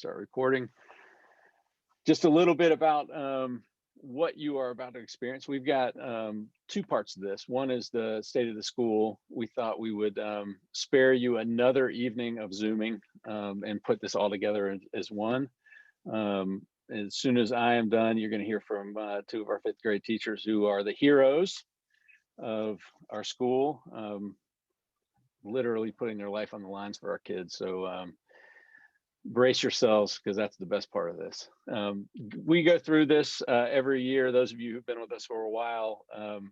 start recording. Just a little bit about what you are about to experience. We've got two parts of this. One is the state of the school. We thought we would spare you another evening of Zooming and put this all together as one. As soon as I am done, you're going to hear from two of our fifth grade teachers who are the heroes of our school, literally putting their life on the lines for our kids. So brace yourselves, because that's the best part of this. We go through this every year. Those of you who've been with us for a while,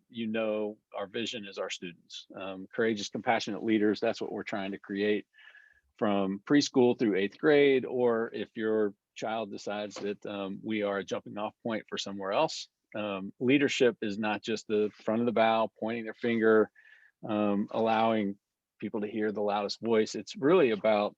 you know our vision is our students. Courageous, compassionate leaders, that's what we're trying to create from preschool through 8th grade, or if your child decides that we are a jumping off point for somewhere else. Leadership is not just the front of the bow, pointing their finger, allowing people to hear the loudest voice. It's really about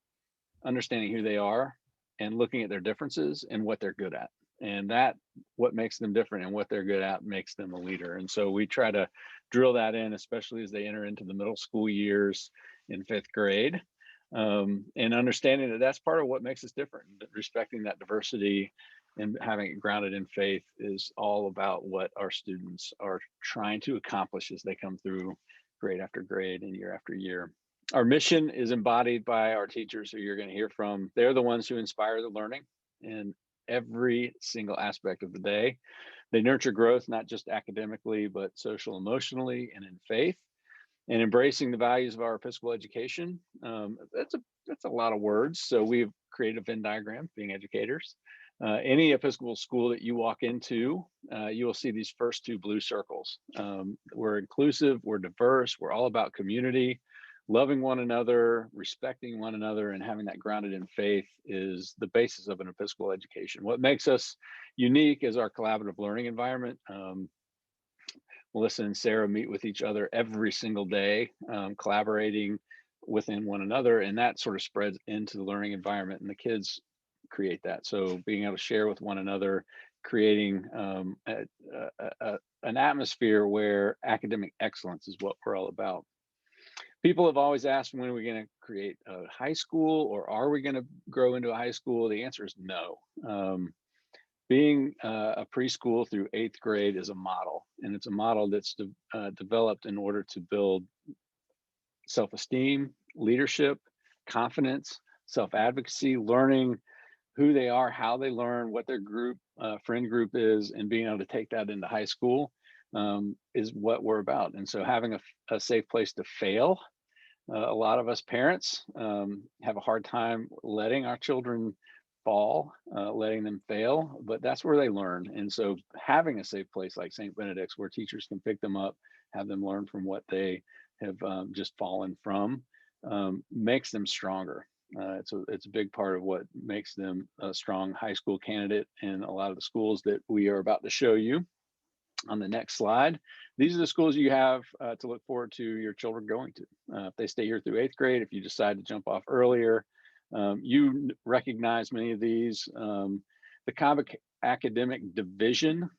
understanding who they are and looking at their differences and what they're good at. And that, what makes them different and what they're good at, makes them a leader. And so we try to drill that in, especially as they enter into the middle school years in 5th grade. And understanding that that's part of what makes us different. Respecting that diversity and having it grounded in faith is all about what our students are trying to accomplish as they come through grade after grade and year after year. Our mission is embodied by our teachers who you're going to hear from. They're the ones who inspire the learning in every single aspect of the day. They nurture growth, not just academically, but social, emotionally, and in faith. And embracing the values of our Episcopal education. That's a lot of words. So we've created a Venn diagram, being educators. Any Episcopal school that you walk into, you will see these first two blue circles. We're inclusive, we're diverse, we're all about community. Loving one another, respecting one another, and having that grounded in faith is the basis of an Episcopal education. What makes us unique is our collaborative learning environment. Melissa and Sarah meet with each other every single day, collaborating within one another, and that sort of spreads into the learning environment, and the kids create that. So being able to share with one another, creating an atmosphere where academic excellence is what we're all about. People have always asked, when are we going to create a high school, or are we going to grow into a high school? The answer is no. Being a preschool through 8th grade is a model, and it's a model that's developed in order to build self-esteem, leadership, confidence, self-advocacy, learning who they are, how they learn, what their group, friend group is, and being able to take that into high school is what we're about. And so having a safe place to fail. A lot of us parents have a hard time letting our children fall, letting them fail, but that's where they learn. And so having a safe place like St. Benedict's, where teachers can pick them up, have them learn from what they have just fallen from, makes them stronger. It's a big part of what makes them a strong high school candidate in a lot of the schools that we are about to show you on the next slide. These are the schools you have to look forward to your children going to. If they stay here through 8th grade, if you decide to jump off earlier, you recognize many of these. The Cobb Academic Division,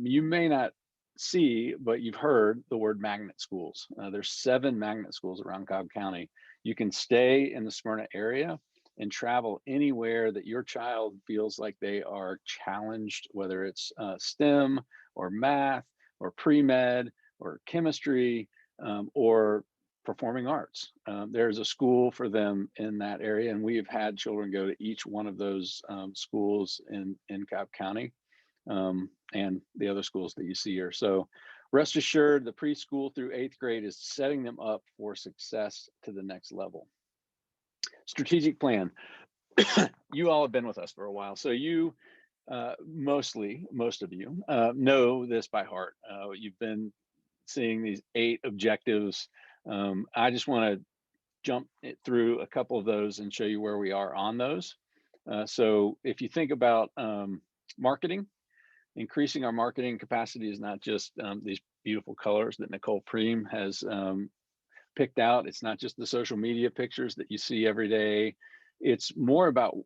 you may not see, but you've heard the word magnet schools. There's 7 magnet schools around Cobb County. You can stay in the Smyrna area and travel anywhere that your child feels like they are challenged, whether it's STEM or math or pre-med or chemistry or performing arts. There's a school for them in that area, and we have had children go to each one of those schools in Cobb County and the other schools that you see here. So rest assured, the preschool through 8th grade is setting them up for success to the next level. Strategic plan. You all have been with us for a while, so you most of you know this by heart. You've been seeing these 8 objectives. I just want to jump through a couple of those and show you where we are on those. So if you think about marketing, increasing our marketing capacity is not just these beautiful colors that Nicole Preem has picked out. It's not just the social media pictures that you see every day. It's more about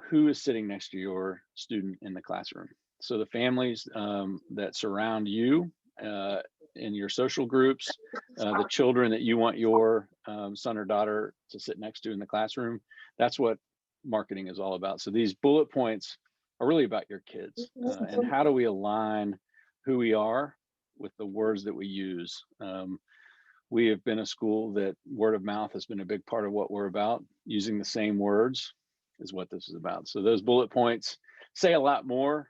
who is sitting next to your student in the classroom. So the families that surround you in your social groups, the children that you want your son or daughter to sit next to in the classroom, that's what marketing is all about. So these bullet points are really about your kids, and how do we align who we are with the words that we use. We have been a school that word of mouth has been a big part of what we're about. Using the same words is what this is about. So those bullet points say a lot more.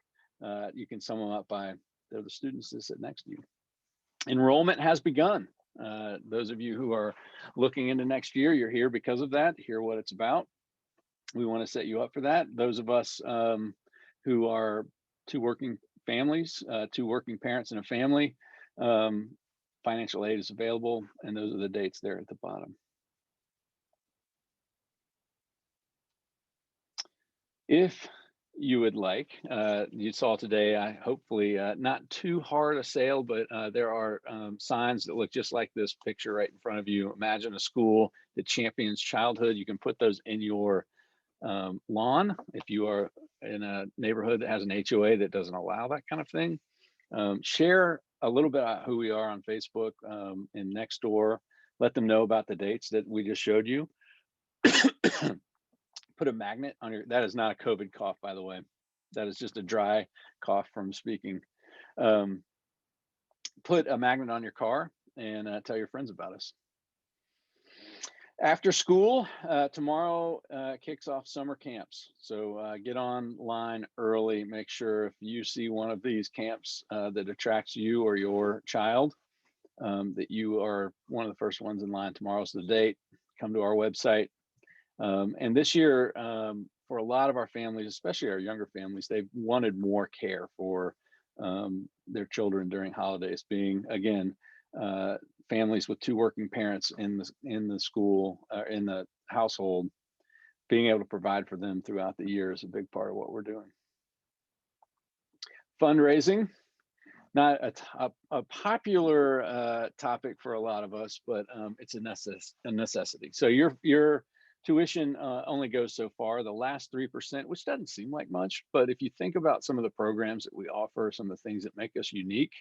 You can sum them up by they're the students that sit next to you. Enrollment has begun. Those of you who are looking into next year, you're here because of that. Hear what it's about. We want to set you up for that. Those of us who are two working families, two working parents in a family, financial aid is available, and those are the dates there at the bottom. If you would like, you saw today, hopefully not too hard a sale, but there are signs that look just like this picture right in front of you. Imagine a school that champions childhood. You can put those in your lawn if you are in a neighborhood that has an HOA that doesn't allow that kind of thing. Share a little bit about who we are on Facebook and Nextdoor. Let them know about the dates that we just showed you. Put a magnet on your, that is not a COVID cough, by the way. That is just a dry cough from speaking. Put a magnet on your car and tell your friends about us. After school, tomorrow kicks off summer camps. So get online early. Make sure if you see one of these camps that attracts you or your child, that you are one of the first ones in line. Tomorrow's the date. Come to our website. And this year, for a lot of our families, especially our younger families, they've wanted more care for their children during holidays, being, again, families with two working parents in the school, in the household. Being able to provide for them throughout the year is a big part of what we're doing. Fundraising, not a popular topic for a lot of us, but it's a necessity. So your tuition only goes so far. The last 3%, which doesn't seem like much, but if you think about some of the programs that we offer, some of the things that make us unique,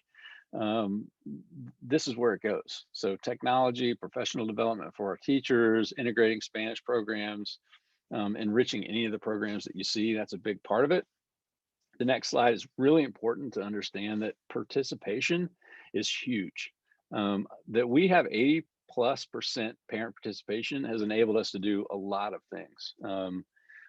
this is where it goes. So technology, professional development for our teachers, integrating Spanish programs, enriching any of the programs that you see, that's a big part of it. The next slide is really important to understand that participation is huge. That we have 80+% parent participation has enabled us to do a lot of things.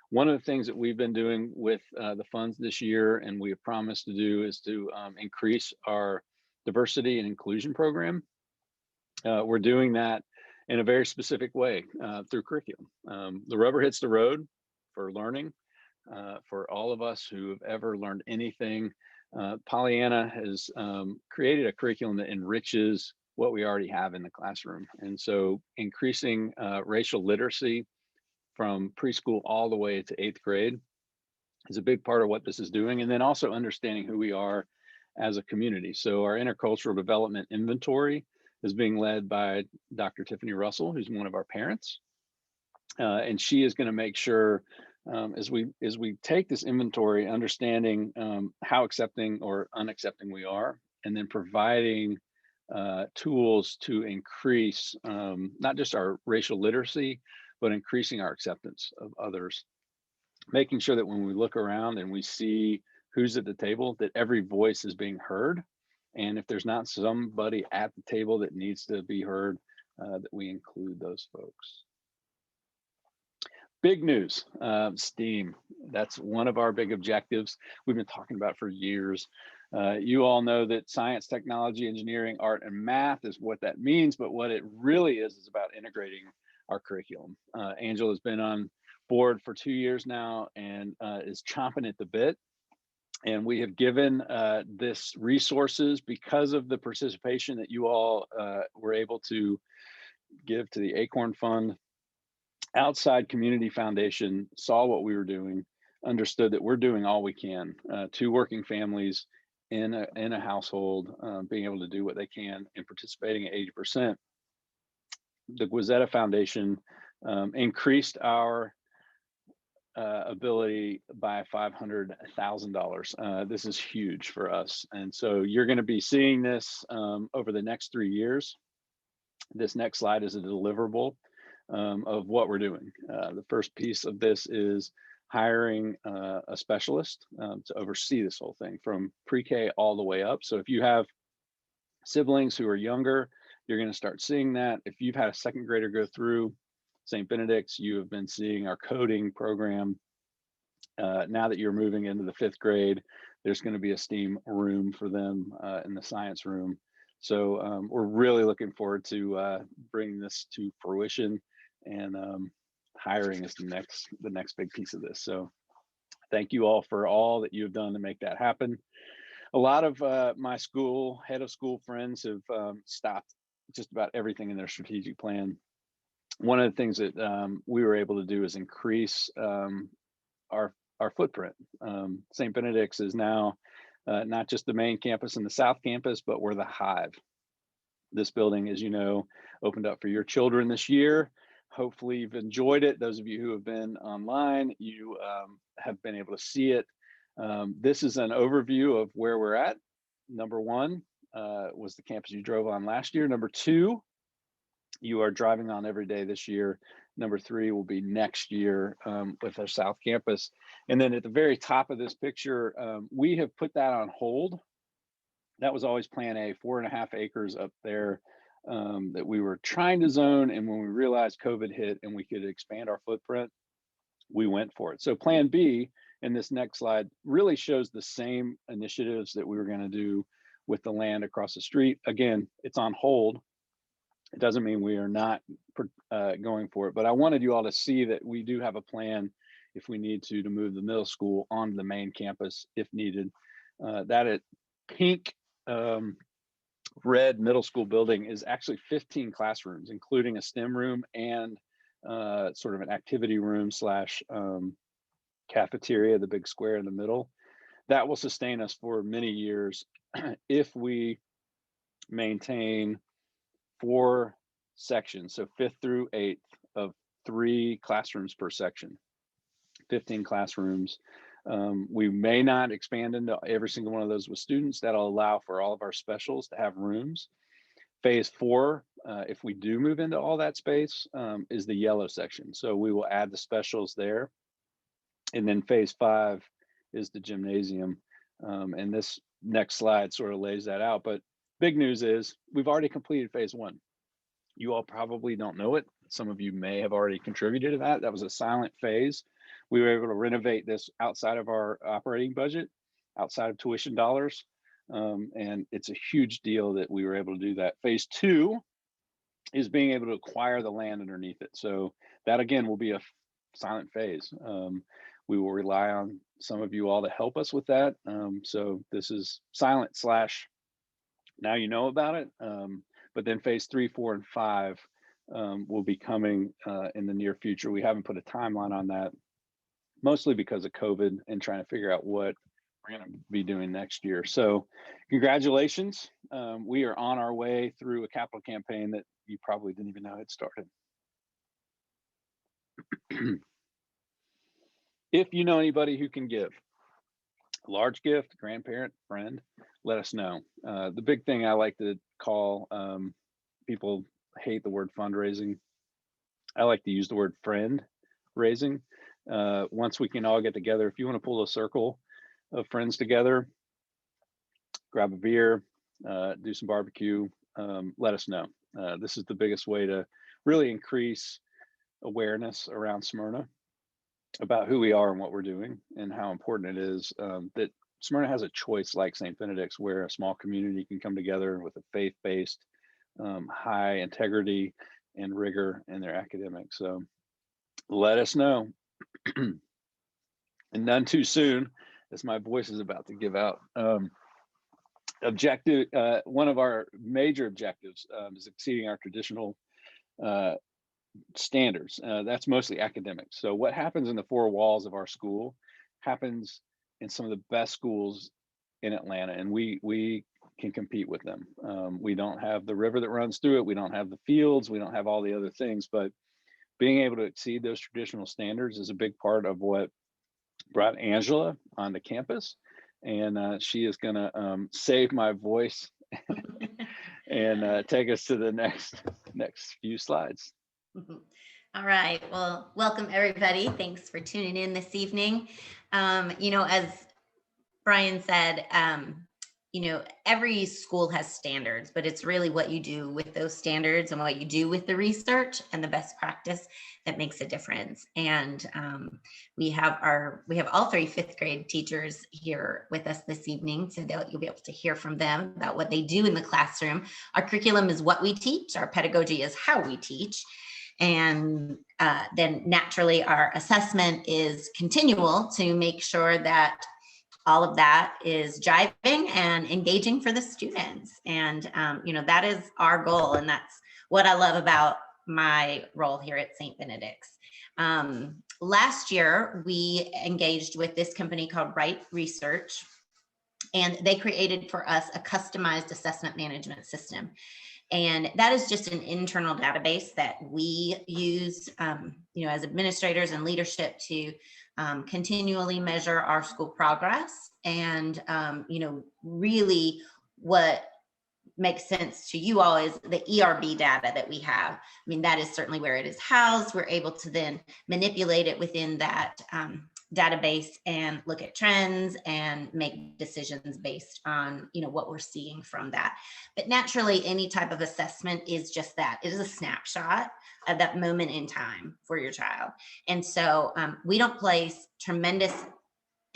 One of the things that we've been doing with the funds this year, and we have promised to do, is to increase our diversity and inclusion program. We're doing that in a very specific way through curriculum. The rubber hits the road for learning. For all of us who have ever learned anything, Pollyanna has created a curriculum that enriches what we already have in the classroom. And so increasing racial literacy from preschool all the way to 8th grade is a big part of what this is doing. And then also understanding who we are as a community. So our intercultural development inventory is being led by Dr. Tiffany Russell, who's one of our parents. And she is going to make sure as we take this inventory, understanding how accepting or unaccepting we are, and then providing tools to increase not just our racial literacy, but increasing our acceptance of others. Making sure that when we look around and we see who's at the table, that every voice is being heard. And if there's not somebody at the table that needs to be heard, that we include those folks. Big news, STEAM. That's one of our big objectives. We've been talking about for years. You all know that science, technology, engineering, art, and math is what that means, but what it really is about integrating our curriculum. Angela has been on board for 2 years now and is chomping at the bit. And we have given this resources because of the participation that you all were able to give to the Acorn Fund. Outside Community Foundation saw what we were doing, understood that we're doing all we can. Two working families in a household, being able to do what they can and participating at 80%. The Guizetta Foundation increased our ability by $500,000. This is huge for us. And so you're going to be seeing this over the next 3 years. This next slide is a deliverable. of what we're doing. The first piece of this is hiring a specialist to oversee this whole thing from pre-K all the way up. So if you have siblings who are younger, you're going to start seeing that. If you've had a second grader go through St. Benedict's, you have been seeing our coding program. Now that you're moving into the 5th grade, there's going to be a STEAM room for them in the science room. So we're really looking forward to bringing this to fruition, and hiring is the next big piece of this. So thank you all for all that you've done to make that happen. A lot of my head of school friends have stopped just about everything in their strategic plan. One of the things that we were able to do is increase our footprint. St. Benedict's is now not just the main campus and the South Campus, but we're the hive. This building, as you know, opened up for your children this year. Hopefully you've enjoyed it. Those of you who have been online, you have been able to see it. This is an overview of where we're at. Number 1 was the campus you drove on last year. Number 2, you are driving on every day this year. Number 3 will be next year with our South Campus. And then at the very top of this picture, we have put that on hold. That was always plan A, 4.5 acres up there that we were trying to zone. And when we realized COVID hit and we could expand our footprint, we went for it. So plan B in this next slide really shows the same initiatives that we were going to do with the land across the street. Again, it's on hold. It doesn't mean we are not going for it, but I wanted you all to see that we do have a plan if we need to move the middle school onto the main campus if needed. That pink red middle school building is actually 15 classrooms, including a STEM room and sort of an activity room slash cafeteria, the big square in the middle. That will sustain us for many years if we maintain 4 sections, so 5th through 8th of 3 classrooms per section, 15 classrooms. We may not expand into every single one of those with students. That'll allow for all of our specials to have rooms. Phase 4, if we do move into all that space, is the yellow section. So we will add the specials there. And then phase 5 is the gymnasium. And this next slide sort of lays that out. But big news is we've already completed phase 1. You all probably don't know it. Some of you may have already contributed to that. That was a silent phase. We were able to renovate this outside of our operating budget, outside of tuition dollars. And it's a huge deal that we were able to do that. Phase 2 is being able to acquire the land underneath it. So that again will be a silent phase. We will rely on some of you all to help us with that. So this is silent slash now you know about it. But then phase 3, 4, and 5 will be coming in the near future. We haven't put a timeline on that, mostly because of COVID and trying to figure out what we're going to be doing next year. So congratulations. We are on our way through a capital campaign that you probably didn't even know had started. If you know anybody who can give a large gift, grandparent, friend, let us know. The big thing I like to call, people hate the word fundraising. I like to use the word friend raising. Once we can all get together, if you want to pull a circle of friends together, grab a beer, do some barbecue, let us know. This is the biggest way to really increase awareness around Smyrna about who we are and what we're doing and how important it is that Smyrna has a choice like St. Benedict's, where a small community can come together with a faith-based, high integrity and rigor in their academics. So let us know. And none too soon, as my voice is about to give out. One of our major objectives is exceeding our traditional standards. That's mostly academics. So what happens in the 4 walls of our school happens in some of the best schools in Atlanta, and we can compete with them. We don't have the river that runs through it. We don't have the fields. We don't have all the other things, but being able to exceed those traditional standards is a big part of what brought Angela onto campus. And she is going to save my voice and take us to the next few slides. All right. Well, welcome everybody. Thanks for tuning in this evening. As Brian said, every school has standards, but it's really what you do with those standards and what you do with the research and the best practice that makes a difference. And we have all three fifth grade teachers here with us this evening, so that you'll be able to hear from them about what they do in the classroom. Our curriculum is what we teach. Our pedagogy is how we teach. And then naturally, our assessment is continual to make sure that all of that is jiving and engaging for the students. And, that is our goal. And that's what I love about my role here at St. Benedict's. Last year, we engaged with this company called Wright Research, and they created for us a customized assessment management system. And that is just an internal database that we use, as administrators and leadership to continually measure our school progress. And, really what makes sense to you all is the ERB data that we have. I mean, that is certainly where it is housed. We're able to then manipulate it within that database and look at trends and make decisions based on, what we're seeing from that. But naturally, any type of assessment is just that. It is a snapshot of that moment in time for your child. And so we don't place tremendous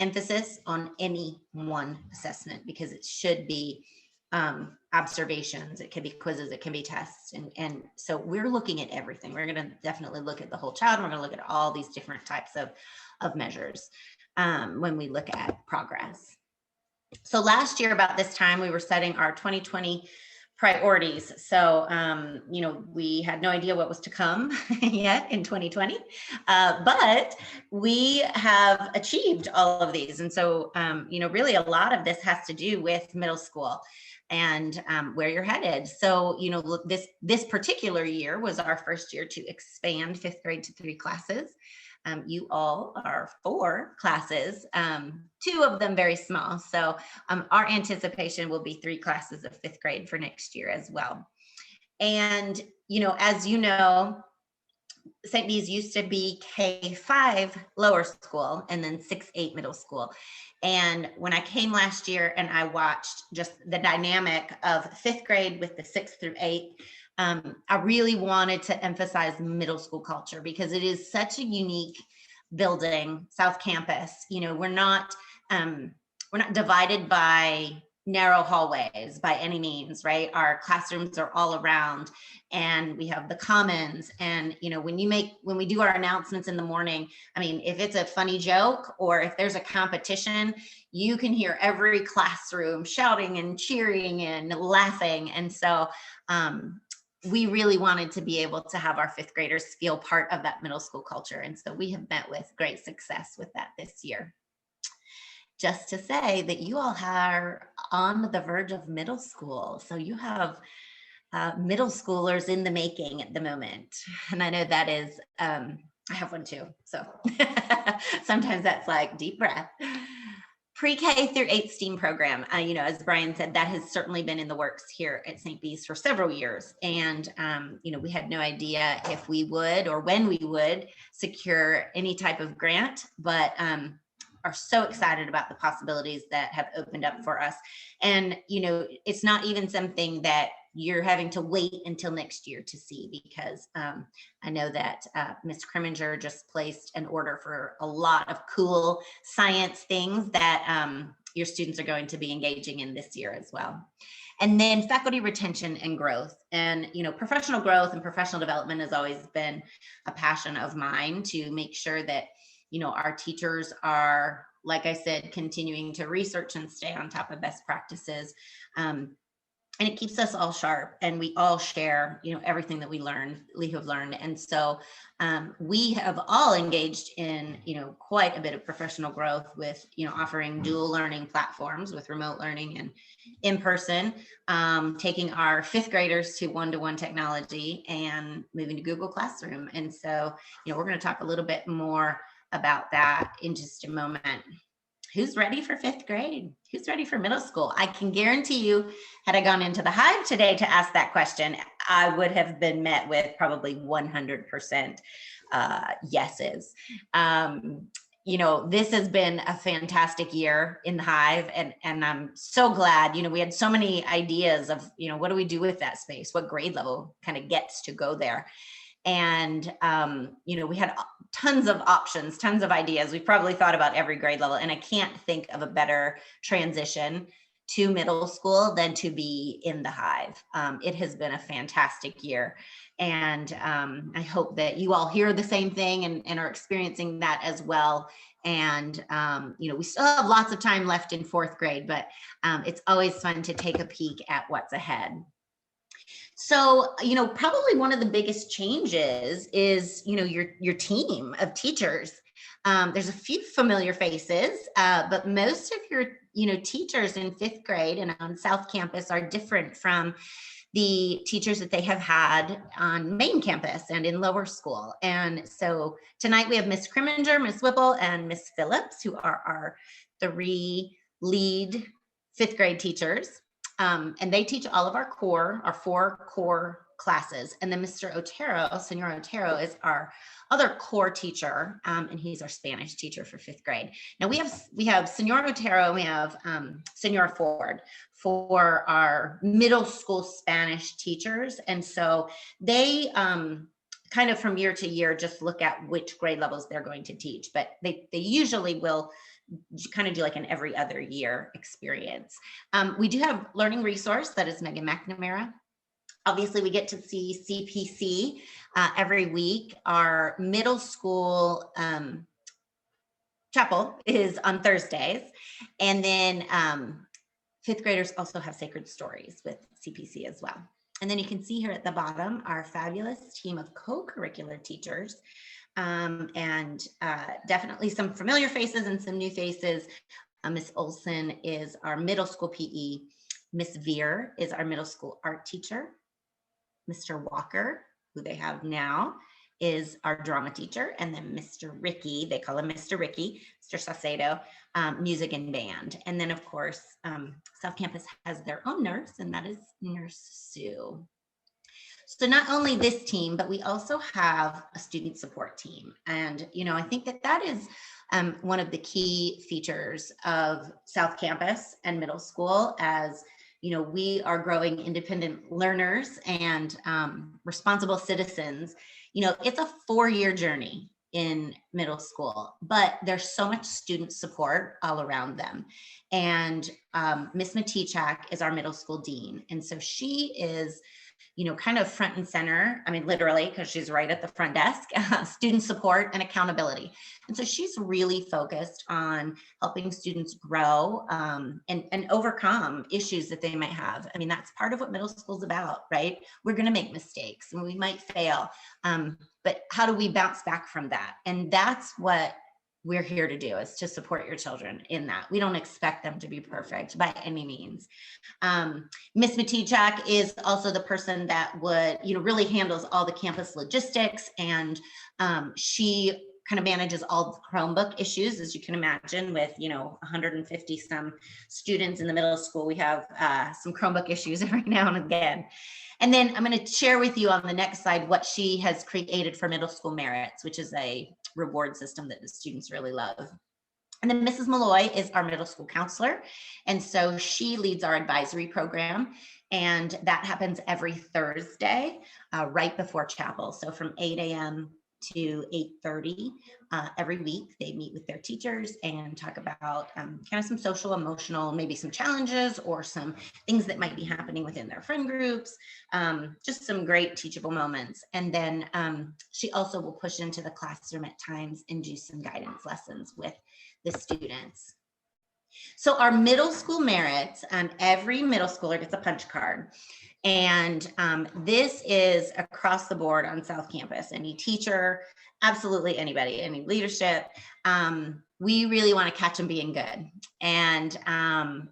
emphasis on any one assessment because it should be observations, it can be quizzes, it can be tests. And so we're looking at everything. We're going to definitely look at the whole child. We're going to look at all these different types of measures when we look at progress. So last year about this time, we were setting our 2020 priorities. So, we had no idea what was to come yet in 2020, but we have achieved all of these. And so, really a lot of this has to do with middle school and where you're headed. So, look, this particular year was our first year to expand fifth grade to 3 classes. You all are 4 classes, 2 of them very small. So our anticipation will be 3 classes of fifth grade for next year as well. And, as you know, St. B's used to be K-5 lower school and then 6-8 middle school. And when I came last year and I watched just the dynamic of fifth grade with the 6 through 8, I really wanted to emphasize middle school culture because it is such a unique building, South Campus. We're not divided by narrow hallways by any means, right? Our classrooms are all around, and we have the commons. And when we do our announcements in the morning, I mean, if it's a funny joke or if there's a competition, you can hear every classroom shouting and cheering and laughing. And so we really wanted to be able to have our fifth graders feel part of that middle school culture. And so we have met with great success with that this year. Just to say that you all are on the verge of middle school. So you have middle schoolers in the making at the moment. And I know that is, I have one too. So sometimes that's like deep breath. Pre-K through 8 STEAM program, as Brian said, that has certainly been in the works here at St. B's for several years. And, we had no idea if we would or when we would secure any type of grant, but are so excited about the possibilities that have opened up for us. And, it's not even something that you're having to wait until next year to see, because I know that Ms. Kriminger just placed an order for a lot of cool science things that your students are going to be engaging in this year as well. And then faculty retention and growth. And, professional growth and professional development has always been a passion of mine, to make sure that our teachers are, like I said, continuing to research and stay on top of best practices. And it keeps us all sharp, and we all share, everything that we have learned. And so we have all engaged in, quite a bit of professional growth with, offering dual learning platforms with remote learning and in person, taking our fifth graders to one-to-one technology and moving to Google Classroom. And so, we're going to talk a little bit more about that in just a moment. who's ready for fifth grade? Who's ready for middle school? I can guarantee you, had I gone into the Hive today to ask that question, I would have been met with probably 100% yeses. This has been a fantastic year in the Hive, and I'm so glad. We had so many ideas of, what do we do with that space? What grade level kind of gets to go there? And, we had tons of options, tons of ideas. We probably thought about every grade level, and I can't think of a better transition to middle school than to be in the Hive. It has been a fantastic year. And I hope that you all hear the same thing and are experiencing that as well. And, we still have lots of time left in fourth grade, but it's always fun to take a peek at what's ahead. So, probably one of the biggest changes is, your team of teachers. There's a few familiar faces, but most of your, teachers in fifth grade and on South Campus are different from the teachers that they have had on main campus and in lower school. And so tonight we have Miss Kriminger, Miss Whipple, and Miss Phillips, who are our 3 lead fifth grade teachers. And they teach all of our 4 core classes. And then Mr. Otero, Senor Otero, is our other core teacher, and he's our Spanish teacher for fifth grade. Now we have Senor Otero, and we have Senor Ford for our middle school Spanish teachers. And so they kind of from year to year just look at which grade levels they're going to teach, but they usually will kind of do like an every other year experience. We do have learning resource, that is Megan McNamara. Obviously, we get to see CPC every week. Our middle school chapel is on Thursdays. And then fifth graders also have Sacred Stories with CPC as well. And then you can see here at the bottom, our fabulous team of co-curricular teachers. And definitely some familiar faces and some new faces. Miss Olson is our middle school PE. Miss Veer is our middle school art teacher. Mr. Walker, who they have now, is our drama teacher. And then Mr. Ricky, they call him Mr. Ricky, Mr. Saucedo, music and band. And then of course, South Campus has their own nurse, and that is Nurse Sue. So not only this team, but we also have a student support team. And, I think that is one of the key features of South Campus and middle school, as, we are growing independent learners and responsible citizens. It's a 4-year journey in middle school, but there's so much student support all around them. And Miss Matichak is our middle school dean. And so she is, kind of front and center. I mean, literally, because she's right at the front desk, student support and accountability. And so she's really focused on helping students grow and overcome issues that they might have. I mean, that's part of what middle school is about, right? We're going to make mistakes and we might fail. But how do we bounce back from that? And that's what we're here to do, is to support your children in that. We don't expect them to be perfect by any means. Miss Matichak is also the person that would, really handles all the campus logistics, and she kind of manages all the Chromebook issues, as you can imagine, with 150 some students in the middle school. We have some Chromebook issues every now and again. And then I'm going to share with you on the next slide what she has created for Middle School Merits, which is a reward system that the students really love. And then Mrs. Malloy is our middle school counselor. And so she leads our advisory program. And that happens every Thursday, right before chapel. So from 8 a.m. to 8:30 every week, they meet with their teachers and talk about kind of some social, emotional, maybe some challenges or some things that might be happening within their friend groups, just some great teachable moments. And then she also will push into the classroom at times and do some guidance lessons with the students. So our middle school merits, every middle schooler gets a punch card. And this is across the board on South Campus. Any teacher, absolutely anybody, any leadership. We really want to catch them being good. And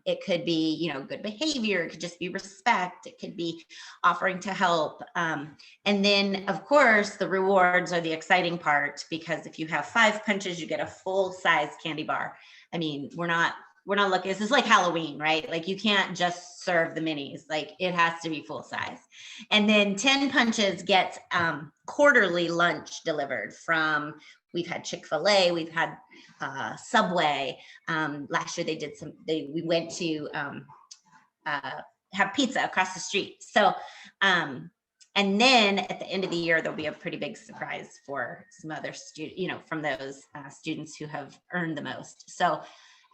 it could be, good behavior. It could just be respect. It could be offering to help. And then, of course, the rewards are the exciting part, because if you have 5 punches, you get a full-size candy bar. I mean, we're not looking, this is like Halloween, right? Like you can't just serve the minis, like it has to be full size. And then 10 Punches gets quarterly lunch delivered from, we've had Chick-fil-A, we've had Subway. Last year they did we went to have pizza across the street. So, and then at the end of the year, there'll be a pretty big surprise for some other from those students who have earned the most. So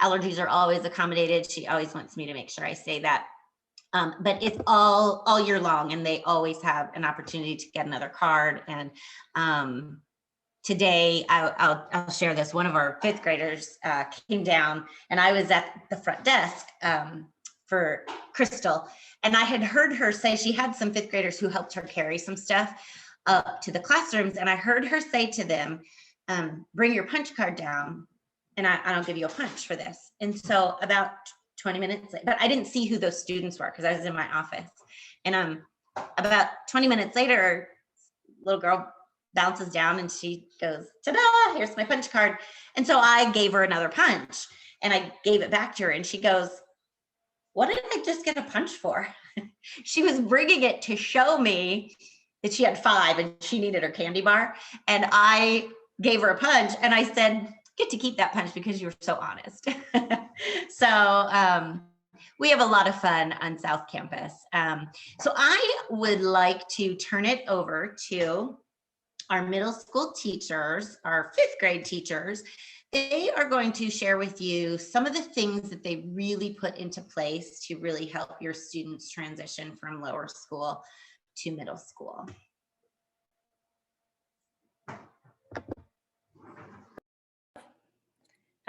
allergies are always accommodated. She always wants me to make sure I say that. But it's all year long, and they always have an opportunity to get another card. And today, I'll share this. One of our fifth graders came down, and I was at the front desk for Crystal, and I had heard her say she had some fifth graders who helped her carry some stuff up to the classrooms, and I heard her say to them, bring your punch card down, and I'll give you a punch for this. And so about 20 minutes later, but I didn't see who those students were because I was in my office. And about 20 minutes later, little girl bounces down and she goes, ta-da, here's my punch card. And so I gave her another punch, and I gave it back to her, and she goes, what did I just get a punch for? She was bringing it to show me that she had 5 and she needed her candy bar. And I gave her a punch, and I said, get to keep that punch because you were so honest. So we have a lot of fun on South Campus. So I would like to turn it over to our middle school teachers, our 5th grade teachers. They are going to share with you some of the things that they really put into place to really help your students transition from lower school to middle school.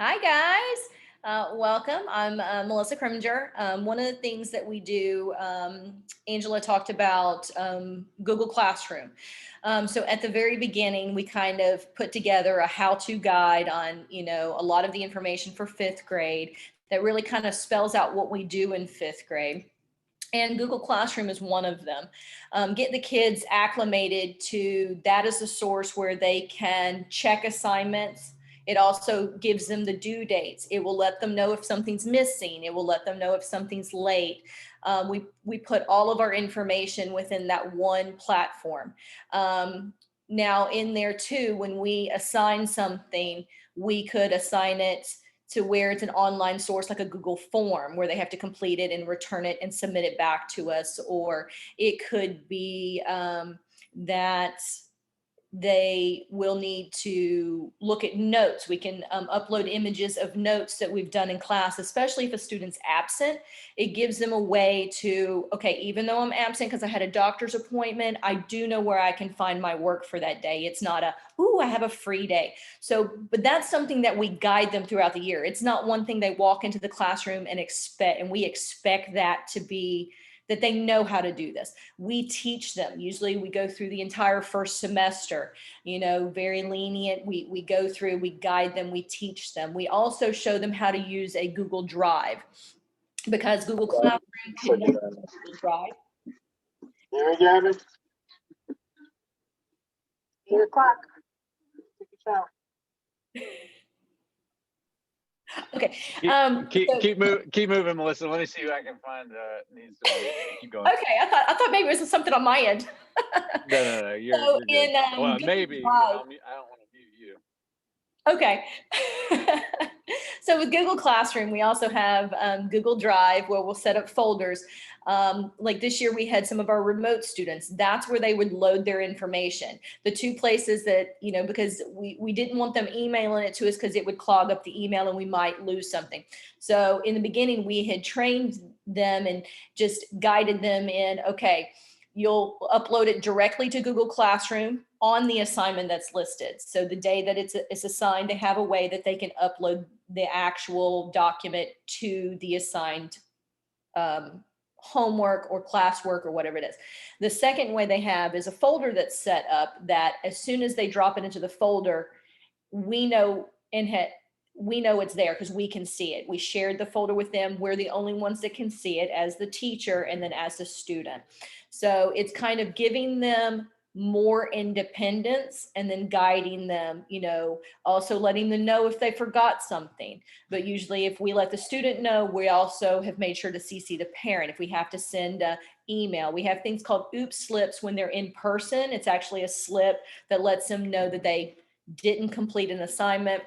Hi guys, welcome. I'm Melissa Kriminger. One of the things that we do, Angela talked about Google Classroom. So at the very beginning, we kind of put together a how-to guide on, a lot of the information for 5th grade that really kind of spells out what we do in 5th grade. And Google Classroom is one of them. Get the kids acclimated to that as a source where they can check assignments. It also gives them the due dates. It will let them know if something's missing. It will let them know if something's late. We put all of our information within that one platform. Now in there too, when we assign something, we could assign it to where it's an online source, like a Google form where they have to complete it and return it and submit it back to us. Or it could be that they will need to look at notes. We can upload images of notes that we've done in class, especially if a student's absent. It gives them a way to, okay, even though I'm absent because I had a doctor's appointment, I do know where I can find my work for that day. It's not ooh, I have a free day. So, but that's something that we guide them throughout the year. It's not one thing they walk into the classroom and we expect that to be, that they know how to do this. We teach them. Usually we go through the entire first semester, very lenient. We go through, we guide them, we teach them. We also show them how to use a Google Drive, because Google Classroom can use Google Drive. There we go. 8 o'clock. Take a shower. Okay. Keep moving, Melissa. Let me see who I can find needs to keep going. Okay, I thought maybe it was something on my end. No. You're good. Well, maybe. I don't want to mute you. Okay. So with Google Classroom, we also have Google Drive, where we'll set up folders. Like this year, we had some of our remote students. That's where they would load their information. The 2 places that, because we didn't want them emailing it to us because it would clog up the email and we might lose something. So in the beginning, we had trained them and just guided them in, okay, you'll upload it directly to Google Classroom on the assignment that's listed. So the day that it's assigned, they have a way that they can upload the actual document to the assigned homework or classwork or whatever it is. The second way they have is a folder that's set up that as soon as they drop it into the folder, we know it's there because we can see it. We shared the folder with them. We're the only ones that can see it as the teacher and then as the student. So it's kind of giving them more independence, and then guiding them, also letting them know if they forgot something. But usually if we let the student know, we also have made sure to CC the parent. If we have to send a email, we have things called oops slips when they're in person. It's actually a slip that lets them know that they didn't complete an assignment,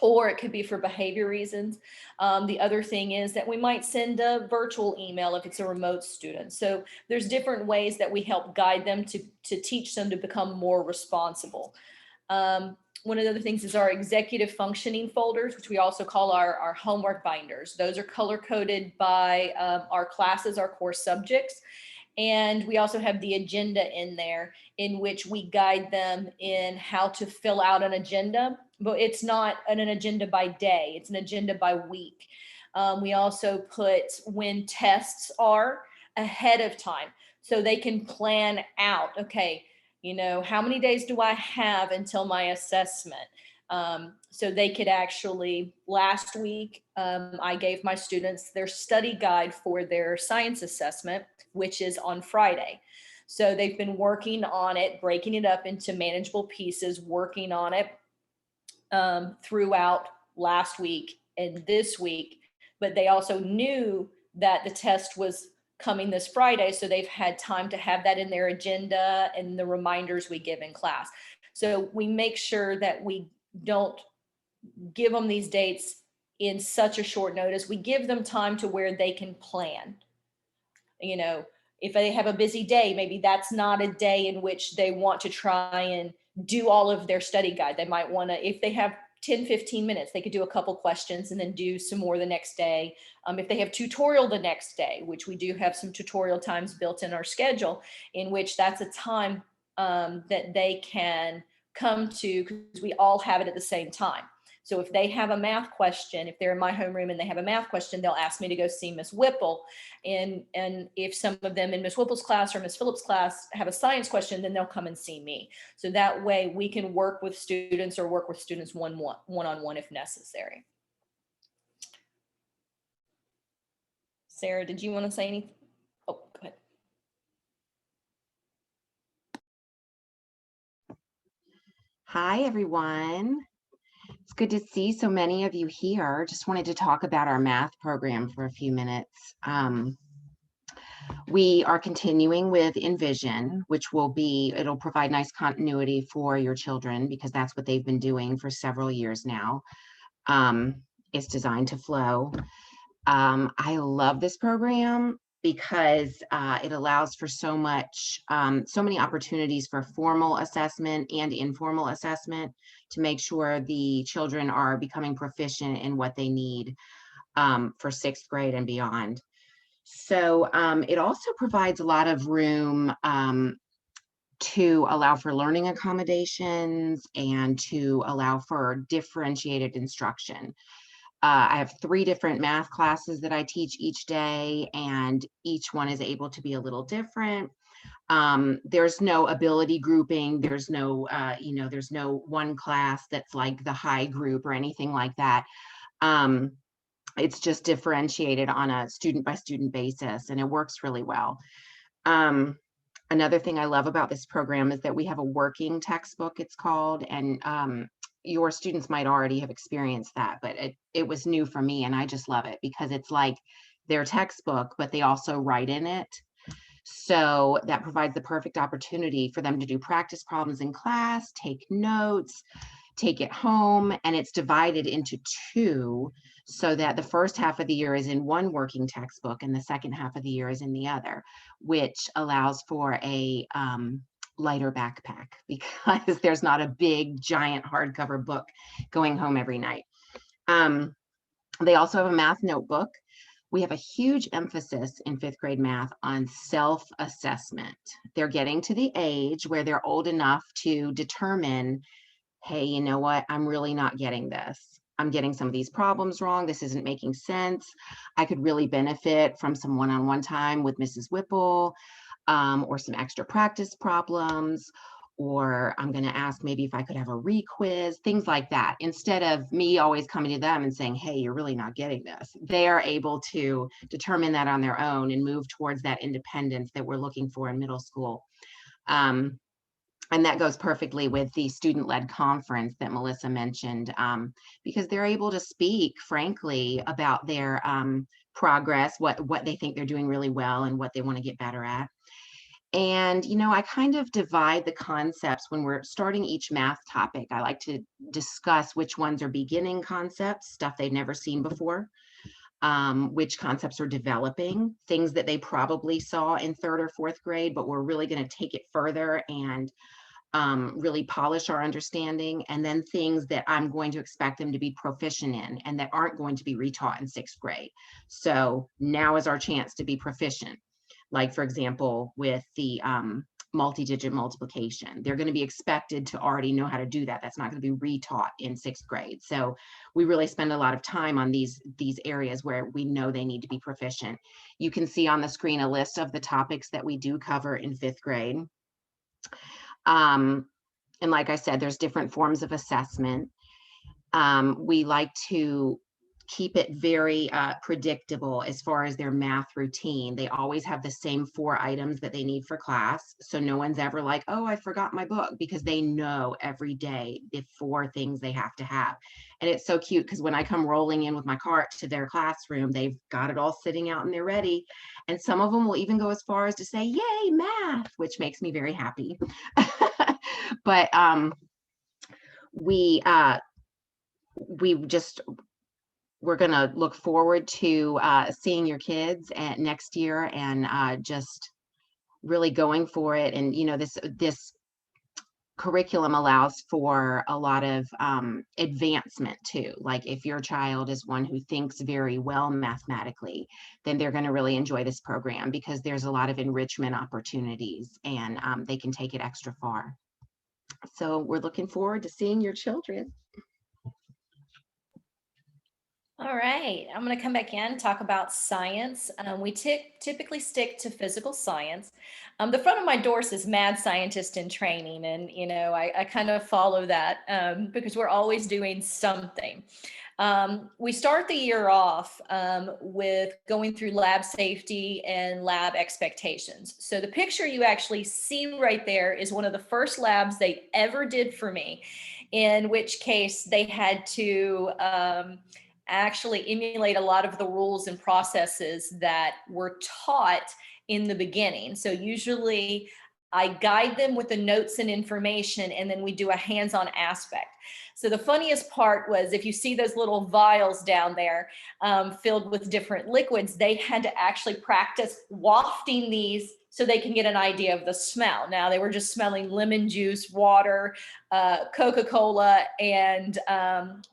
or it could be for behavior reasons. The other thing is that we might send a virtual email if it's a remote student. So there's different ways that we help guide them to teach them to become more responsible. One of the other things is our executive functioning folders, which we also call our homework binders. Those are color coded by our classes, our core subjects. And we also have the agenda in there, in which we guide them in how to fill out an agenda, but it's not an agenda by day, it's an agenda by week. We also put when tests are ahead of time, so they can plan out, okay, how many days do I have until my assessment? So they could actually, last week, I gave my students their study guide for their science assessment, which is on Friday. So they've been working on it, breaking it up into manageable pieces, working on it throughout last week and this week. But they also knew that the test was coming this Friday, so they've had time to have that in their agenda and the reminders we give in class. So we make sure that we don't give them these dates in such a short notice. We give them time to where they can plan. If they have a busy day, maybe that's not a day in which they want to try and do all of their study guide. They might want to, if they have 10, 15 minutes, they could do a couple questions and then do some more the next day. If they have tutorial the next day, which we do have some tutorial times built in our schedule, in which that's a time that they can come to, because we all have it at the same time. So if they have a math question, if they're in my homeroom and they have a math question, they'll ask me to go see Miss Whipple. And if some of them in Miss Whipple's class or Miss Phillips' class have a science question, then they'll come and see me. So that way we can work with students or work with students one-on-one if necessary. Sarah, did you want to say anything? Oh, go ahead. Hi, everyone. It's good to see so many of you here. Just wanted to talk about our math program for a few minutes. We are continuing with Envision, which it'll provide nice continuity for your children because that's what they've been doing for several years now. It's designed to flow. I love this program because it allows for so many opportunities for formal assessment and informal assessment to make sure the children are becoming proficient in what they need for 6th grade and beyond. So it also provides a lot of room to allow for learning accommodations and to allow for differentiated instruction. I have 3 different math classes that I teach each day, and each one is able to be a little different. There's no ability grouping. There's no, there's no one class that's like the high group or anything like that. It's just differentiated on a student by student basis, and it works really well. Another thing I love about this program is that we have a working textbook, it's called, and your students might already have experienced that, but it was new for me, and I just love it because it's like their textbook, but they also write in it. So that provides the perfect opportunity for them to do practice problems in class, take notes, take it home, and it's divided into 2 so that the first half of the year is in one working textbook and the second half of the year is in the other, which allows for a lighter backpack because there's not a big giant hardcover book going home every night. They also have a math notebook. We have a huge emphasis in 5th grade math on self-assessment. They're getting to the age where they're old enough to determine, hey, you know what? I'm really not getting this. I'm getting some of these problems wrong. This isn't making sense. I could really benefit from some one-on-one time with Mrs. Whipple, or some extra practice problems, or I'm going to ask maybe if I could have a re-quiz, things like that. Instead of me always coming to them and saying, hey, you're really not getting this. They are able to determine that on their own and move towards that independence that we're looking for in middle school. And that goes perfectly with the student-led conference that Melissa mentioned, because they're able to speak frankly about their progress, what they think they're doing really well and what they want to get better at. And, I kind of divide the concepts when we're starting each math topic. I like to discuss which ones are beginning concepts, stuff they've never seen before, which concepts are developing, things that they probably saw in 3rd or 4th grade, but we're really going to take it further and really polish our understanding, and then things that I'm going to expect them to be proficient in and that aren't going to be retaught in 6th grade. So now is our chance to be proficient. Like, for example, with the multi-digit multiplication, they're going to be expected to already know how to do that. That's not going to be retaught in 6th grade. So we really spend a lot of time on these areas where we know they need to be proficient. You can see on the screen a list of the topics that we do cover in 5th grade. And like I said, there's different forms of assessment. We like to keep it very predictable as far as their math routine. They always have the same 4 items that they need for class. So no one's ever like, oh, I forgot my book, because they know every day the 4 things they have to have. And it's so cute because when I come rolling in with my cart to their classroom, they've got it all sitting out and they're ready. And some of them will even go as far as to say, yay, math, which makes me very happy. But we're going to look forward to seeing your kids next year, and just really going for it. And this curriculum allows for a lot of advancement too. Like, if your child is one who thinks very well mathematically, then they're going to really enjoy this program, because there's a lot of enrichment opportunities, and they can take it extra far. So we're looking forward to seeing your children. All right, I'm going to come back in and talk about science. We typically stick to physical science. The front of my door says mad scientist in training, and I kind of follow that because we're always doing something. We start the year off with going through lab safety and lab expectations. So the picture you actually see right there is one of the first labs they ever did for me, in which case they had to actually emulate a lot of the rules and processes that were taught in the beginning. So usually I guide them with the notes and information, and then we do a hands-on aspect. So the funniest part was, if you see those little vials down there filled with different liquids, they had to actually practice wafting these so they can get an idea of the smell. Now, they were just smelling lemon juice, water, Coca-Cola, and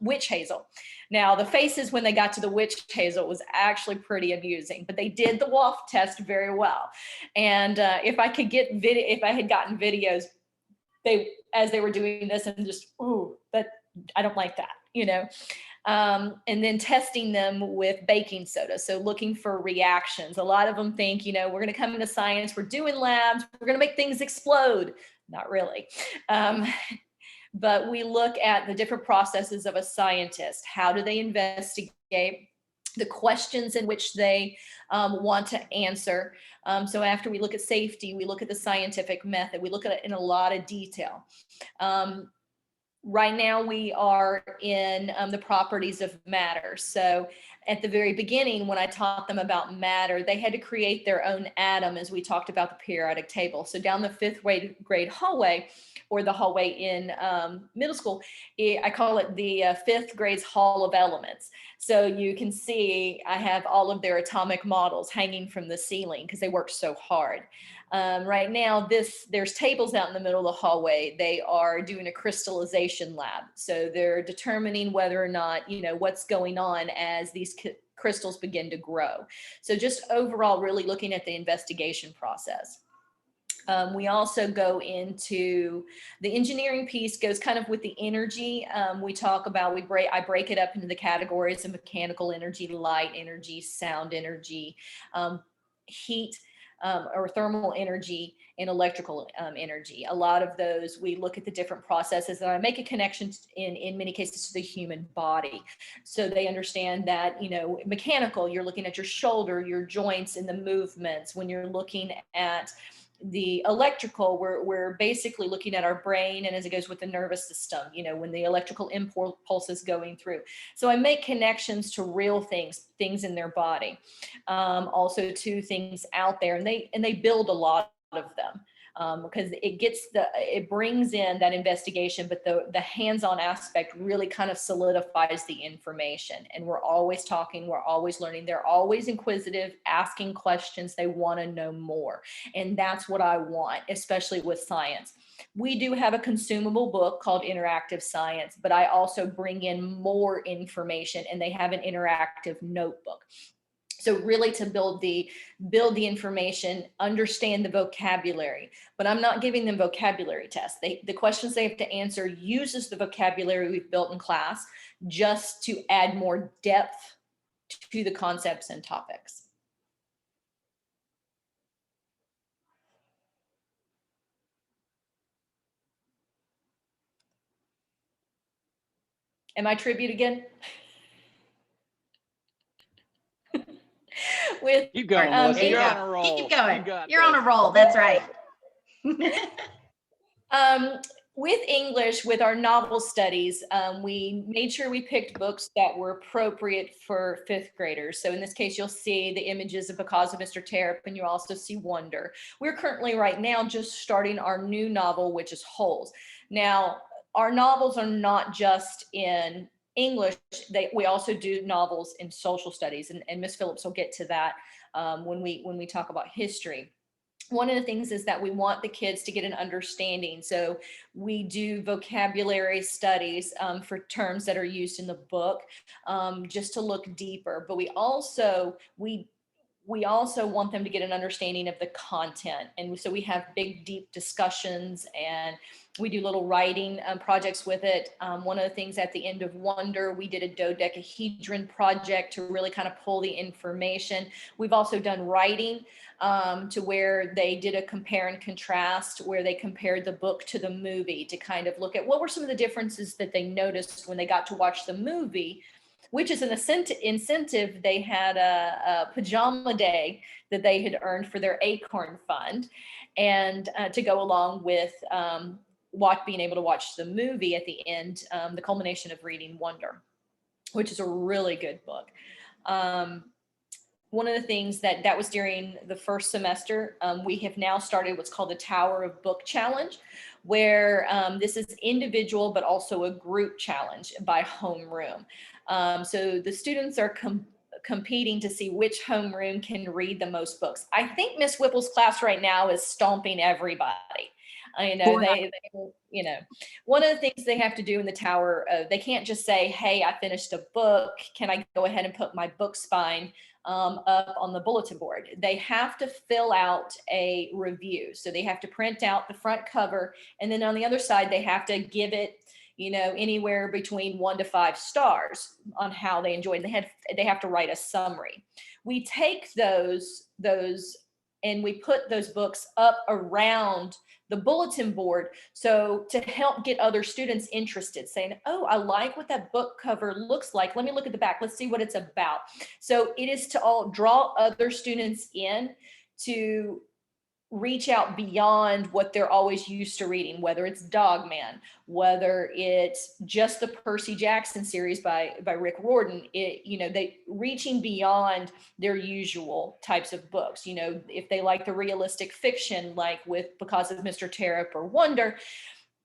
witch hazel. Now, the faces when they got to the witch hazel was actually pretty amusing, but they did the waft test very well. And if I had gotten videos, as they were doing this, and just, ooh, I don't like that, and then testing them with baking soda. So looking for reactions. A lot of them think, we're going to come into science, we're doing labs, we're going to make things explode. Not really. But we look at the different processes of a scientist. How do they investigate? The questions in which they want to answer. So after we look at safety, we look at the scientific method. We look at it in a lot of detail. Right now we are in the properties of matter. So at the very beginning, when I taught them about matter, they had to create their own atom, as we talked about the periodic table. So down the 5th grade hallway, or the hallway in middle school, I call it the 5th grade's Hall of Elements. So you can see I have all of their atomic models hanging from the ceiling because they worked so hard. Right now, there's tables out in the middle of the hallway. They are doing a crystallization lab. So they're determining whether or not, what's going on as these crystals begin to grow. So just overall, really looking at the investigation process. We also go into the engineering piece, goes kind of with the energy. We talk about, I break it up into the categories of mechanical energy, light energy, sound energy, heat, or thermal energy, and electrical energy. A lot of those, we look at the different processes, and I make a connection in many cases to the human body. So they understand that, mechanical, you're looking at your shoulder, your joints, and the movements. When you're looking at the electrical, we're basically looking at our brain, and as it goes with the nervous system, you know, when the electrical impulse is going through. So I make connections to real things in their body, also to things out there, and they build a lot of them. Because it brings in that investigation, but the hands-on aspect really kind of solidifies the information. And we're always talking, we're always learning. They're always inquisitive, asking questions. They want to know more. And that's what I want, especially with science. We do have a consumable book called Interactive Science, but I also bring in more information, and they have an interactive notebook. So really to build the information, understand the vocabulary, but I'm not giving them vocabulary tests. The questions they have to answer uses the vocabulary we've built in class just to add more depth to the concepts and topics. Am I tribute again? With Keep going, um, Melissa. You're yeah. on a roll. Keep going. You got You're on a this. roll. That's right. With English, with our novel studies, we made sure we picked books that were appropriate for fifth graders. So in this case, you'll see the images of Because of Mr. Terup, and you'll also see Wonder. We're currently right now just starting our new novel, which is Holes. Now, our novels are not just in English, we also do novels in social studies, and Ms. Phillips will get to that when we talk about history. One of the things is that we want the kids to get an understanding. So we do vocabulary studies for terms that are used in the book, just to look deeper. But we also want them to get an understanding of the content. And so we have big, deep discussions, and we do little writing projects with it. One of the things at the end of Wonder, we did a dodecahedron project to really kind of pull the information. We've also done writing to where they did a compare and contrast, where they compared the book to the movie to kind of look at what were some of the differences that they noticed when they got to watch the movie, which is an incentive. They had a pajama day that they had earned for their Acorn Fund, and to go along with being able to watch the movie at the end, the culmination of reading Wonder, which is a really good book. One of the things that was during the first semester, we have now started what's called the Tower of Book Challenge, where this is individual, but also a group challenge by homeroom. So the students are competing to see which homeroom can read the most books. I think Miss Whipple's class right now is stomping everybody. I know they, you know, one of the things they have to do in the tower, they can't just say, hey, I finished a book. Can I go ahead and put my book spine up on the bulletin board? They have to fill out a review. So they have to print out the front cover, and then on the other side, they have to give it, you know, anywhere between 1 to 5 stars on how they enjoyed. They have to write a summary. We take those and we put those books up around the bulletin board, so to help get other students interested, saying, oh, I like what that book cover looks like. Let me look at the back. Let's see what it's about. So it is to all draw other students in to reach out beyond what they're always used to reading, whether it's Dog Man, whether it's just the Percy Jackson series by Rick Riordan. They reaching beyond their usual types of books. You know, if they like the realistic fiction, like with Because of Mr. Terup or Wonder,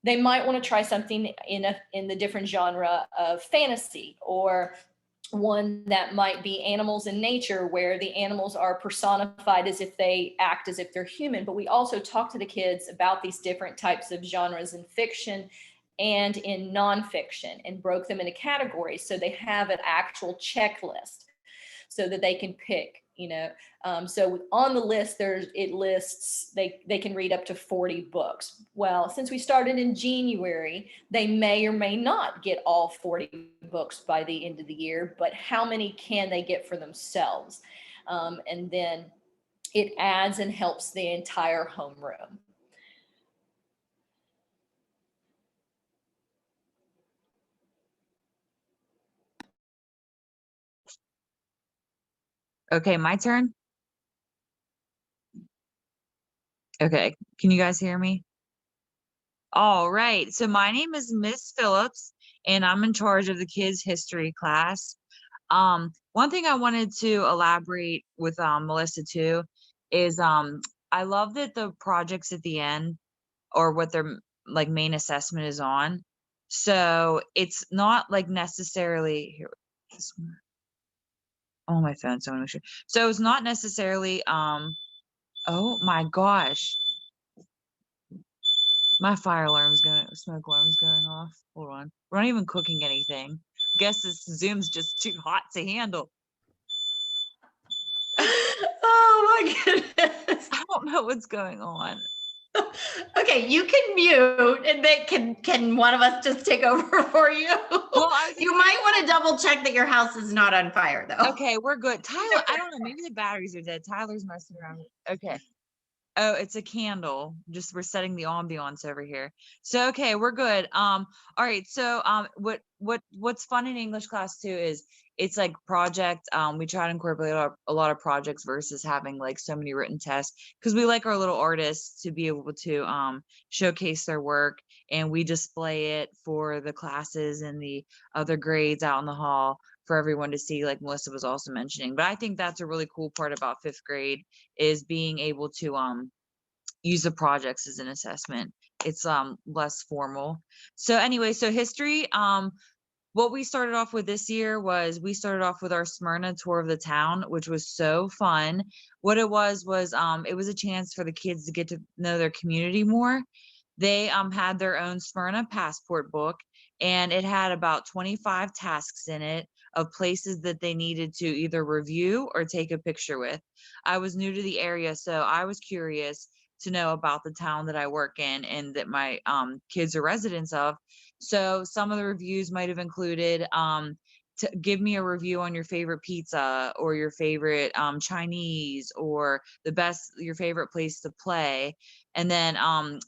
they might want to try something in the different genre of fantasy, or one that might be animals in nature, where the animals are personified as if they act as if they're human. But we also talk to the kids about these different types of genres in fiction and in nonfiction, and broke them into categories so they have an actual checklist so that they can pick. So on the list, they can read up to 40 books. Well, since we started in January, they may or may not get all 40 books by the end of the year, but how many can they get for themselves? And then it adds and helps the entire homeroom. Okay, my turn. Okay, can you guys hear me? All right, so my name is Miss Phillips, and I'm in charge of the kids' history class. One thing I wanted to elaborate with Melissa too is I love that the projects at the end or what their like main assessment is on. So it's not like necessarily here. This one. Oh, my phone. So make sure. So it's not necessarily oh my gosh. My fire alarm's going, smoke alarm's going off. Hold on. We're not even cooking anything. Guess this Zoom's just too hot to handle. Oh my goodness. I don't know what's going on. Okay, you can mute, and then can one of us just take over for you? Well, I was You might want to double check that your house is not on fire, though. okay, we're good. Tyler, I don't know. Maybe the batteries are dead. Tyler's messing around. Okay. Oh, it's a candle. Just we're setting the ambiance over here. So okay, we're good. All right. So what's fun in English class too is it's like project. We try to incorporate a lot of projects versus having like so many written tests because we like our little artists to be able to showcase their work, and we display it for the classes and the other grades out in the hall for everyone to see, like Melissa was also mentioning. But I think that's a really cool part about fifth grade is being able to use the projects as an assessment. It's less formal. So anyway, so history, what we started off with this year was we started off with our Smyrna tour of the town, which was so fun. What it was it was a chance for the kids to get to know their community more. They had their own Smyrna passport book, and it had about 25 tasks in it of places that they needed to either review or take a picture with. I was new to the area, so I was curious to know about the town that I work in and that my kids are residents of. So some of the reviews might have included to give me a review on your favorite pizza or your favorite Chinese or your favorite place to play. And then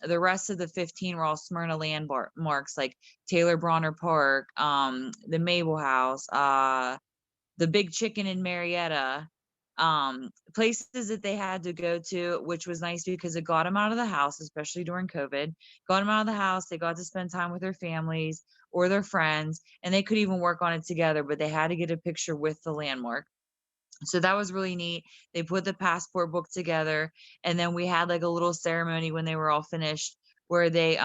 the rest of the 15 were all Smyrna landmarks like Taylor Bronner Park, the Mabel House, the Big Chicken in Marietta, places that they had to go to, which was nice because it got them out of the house, especially during COVID. Got them out of the house. They got to spend time with their families or their friends, and they could even work on it together, but they had to get a picture with the landmark. So that was really neat. They put the passport book together, and then we had like a little ceremony when they were all finished where they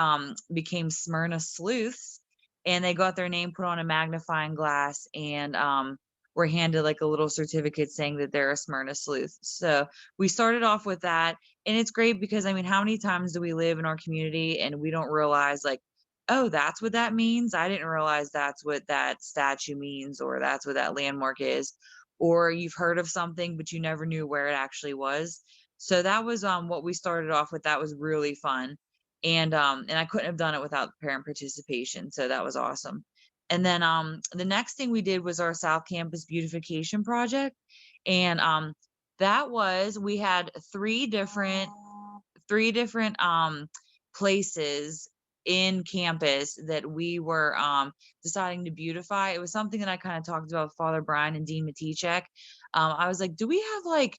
became Smyrna sleuths, and they got their name put on a magnifying glass, and were handed like a little certificate saying that they're a Smyrna sleuth. So we started off with that, and it's great because I mean, how many times do we live in our community and we don't realize like, oh, that's what that means? I didn't realize that's what that statue means, or that's what that landmark is, or you've heard of something but you never knew where it actually was. So that was what we started off with. That was really fun. And I couldn't have done it without parent participation. So that was awesome. And then the next thing we did was our South Campus beautification project. And that was we had three different places in campus that we were deciding to beautify. It was something that I kind of talked about with Father Brian and Dean Matichek. I was like, do we have like,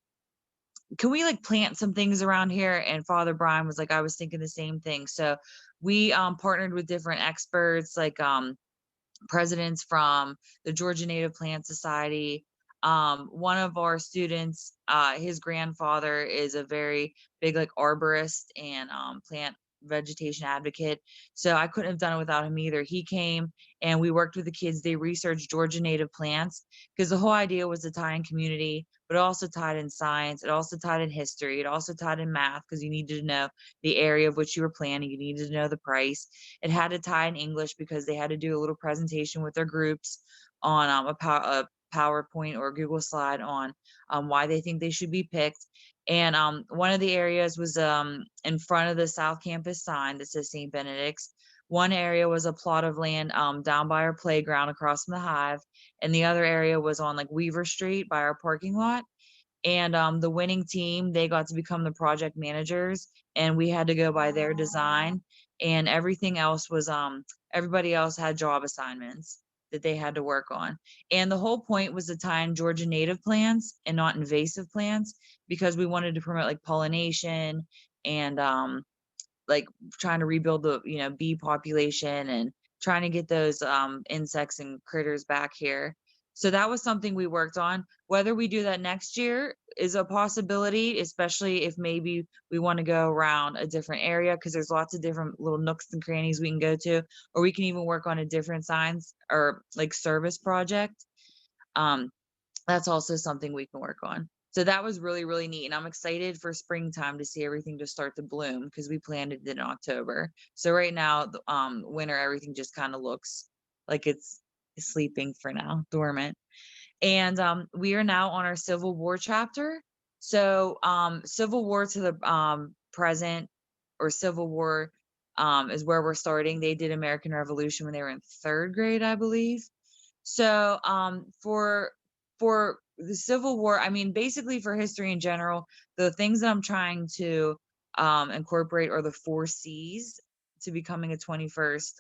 can we like plant some things around here? And Father Brian was like, I was thinking the same thing. So we partnered with different experts, like presidents from the Georgia Native Plant Society. One of our students, his grandfather is a very big like arborist and plant vegetation advocate. So I couldn't have done it without him either. He came and we worked with the kids. They researched Georgia native plants because the whole idea was to tie in community, but it also tied in science. It also tied in history. It also tied in math because you needed to know the area of which you were planting. You needed to know the price. It had to tie in English because they had to do a little presentation with their groups on a PowerPoint or a Google slide on why they think they should be picked. And one of the areas was in front of the South Campus sign that says St. Benedict's. One area was a plot of land down by our playground across from the Hive, and the other area was on like Weaver Street by our parking lot. And the winning team, they got to become the project managers, and we had to go by their design. And everything else was everybody else had job assignments that they had to work on. And the whole point was to tie in Georgia native plants and not invasive plants because we wanted to promote like pollination and like trying to rebuild the, bee population and trying to get those insects and critters back here. So that was something we worked on. Whether we do that next year is a possibility, especially if maybe we want to go around a different area, because there's lots of different little nooks and crannies we can go to, or we can even work on a different science or like service project. Um, that's also something we can work on. So that was really, really neat. And I'm excited for springtime to see everything just start to bloom, because we planted it in October. So right now, winter, everything just kind of looks like it's sleeping for now, dormant. And we are now on our Civil War chapter. So Civil War to the present, or Civil War is where we're starting. They did American Revolution when they were in 3rd grade, I believe. So for the Civil War, I mean, basically for history in general, the things that I'm trying to incorporate are the 4 C's to becoming a 21st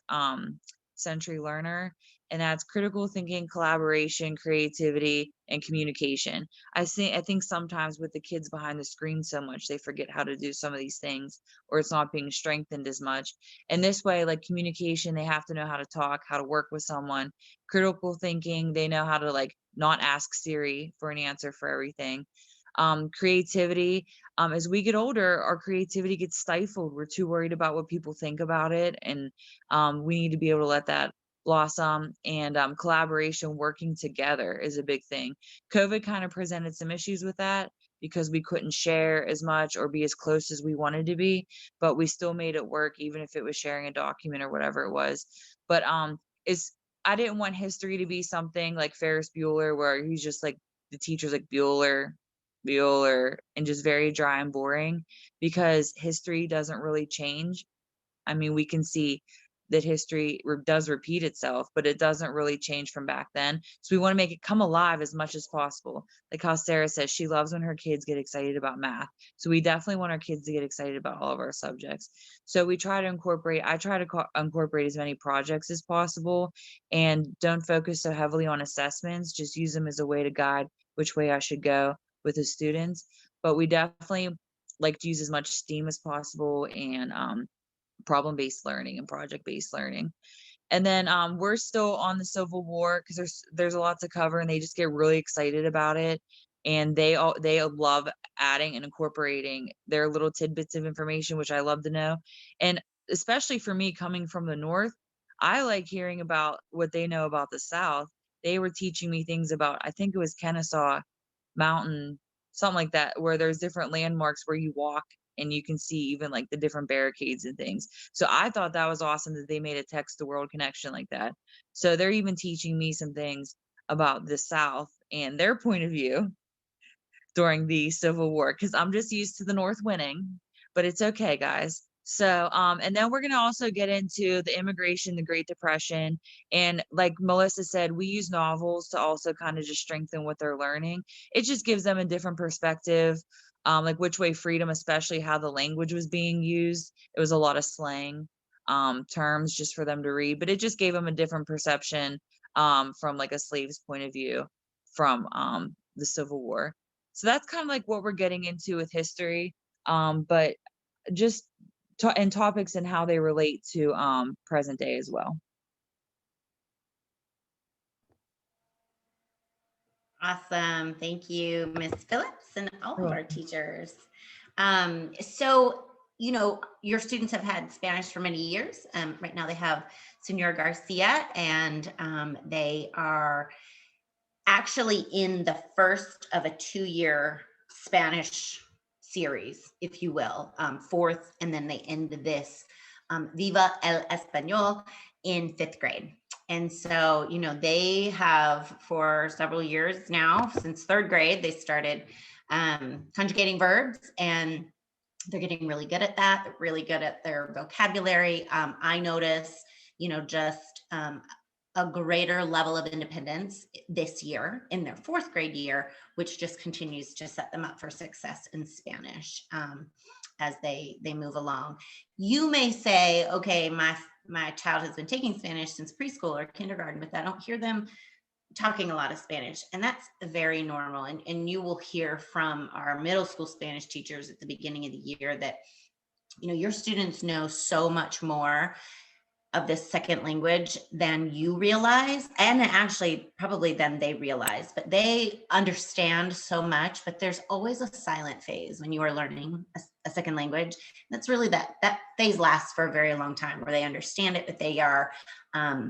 century learner. And that's critical thinking, collaboration, creativity, and communication. I think sometimes with the kids behind the screen so much, they forget how to do some of these things, or it's not being strengthened as much. And this way, like communication, they have to know how to talk, how to work with someone. Critical thinking, they know how to like not ask Siri for an answer for everything. Creativity, as we get older, our creativity gets stifled. We're too worried about what people think about it, and we need to be able to let that blossom. And collaboration, working together, is a big thing. COVID kind of presented some issues with that, because we couldn't share as much or be as close as we wanted to be, but we still made it work, even if it was sharing a document or whatever it was. But it's I didn't want history to be something like Ferris Bueller, where he's just like, the teacher's like Bueller, Bueller, and just very dry and boring, because history doesn't really change. I mean, we can see that history does repeat itself, but it doesn't really change from back then. So we want to make it come alive as much as possible. Like how Sarah says, she loves when her kids get excited about math. So we definitely want our kids to get excited about all of our subjects. So I try to incorporate as many projects as possible, and don't focus so heavily on assessments. Just use them as a way to guide which way I should go with the students. But we definitely like to use as much STEAM as possible, and problem-based learning and project-based learning. And then we're still on the Civil War, because there's a lot to cover, and they just get really excited about it, and they love adding and incorporating their little tidbits of information, which I love to know. And especially for me, coming from the North, I like hearing about what they know about the South. They were teaching me things about, I think it was Kennesaw Mountain, something like that, where there's different landmarks where you walk and you can see even like the different barricades and things. So I thought that was awesome that they made a text to world connection like that. So they're even teaching me some things about the South and their point of view during the Civil War, because I'm just used to the North winning, but it's okay, guys. So, and then we're going to also get into the immigration, the Great Depression. And like Melissa said, we use novels to also kind of just strengthen what they're learning. It just gives them a different perspective, like Which Way Freedom, especially how the language was being used. It was a lot of slang terms just for them to read, but it just gave them a different perception from like a slave's point of view from the Civil War. So that's kind of like what we're getting into with history, but just and topics and how they relate to present day as well. Awesome. Thank you, Ms. Phillips, and all of our teachers. So, your students have had Spanish for many years. Right now they have Senor Garcia, and they are actually in the first of a 2-year Spanish series, if you will, 4th, and then they end this Viva el Español in 5th grade. And so, they have for several years now, since 3rd grade, they started conjugating verbs, and they're getting really good at that. They're really good at their vocabulary. I notice, just a greater level of independence this year in their 4th grade year, which just continues to set them up for success in Spanish as they move along. You may say, okay, my child has been taking Spanish since preschool or kindergarten, but I don't hear them talking a lot of Spanish. And that's very normal. And you will hear from our middle school Spanish teachers at the beginning of the year that your students know so much more of this second language than you realize, and actually probably than they realize, but they understand so much. But there's always a silent phase when you are learning a second language. That's really that phase lasts for a very long time, where they understand it, but they are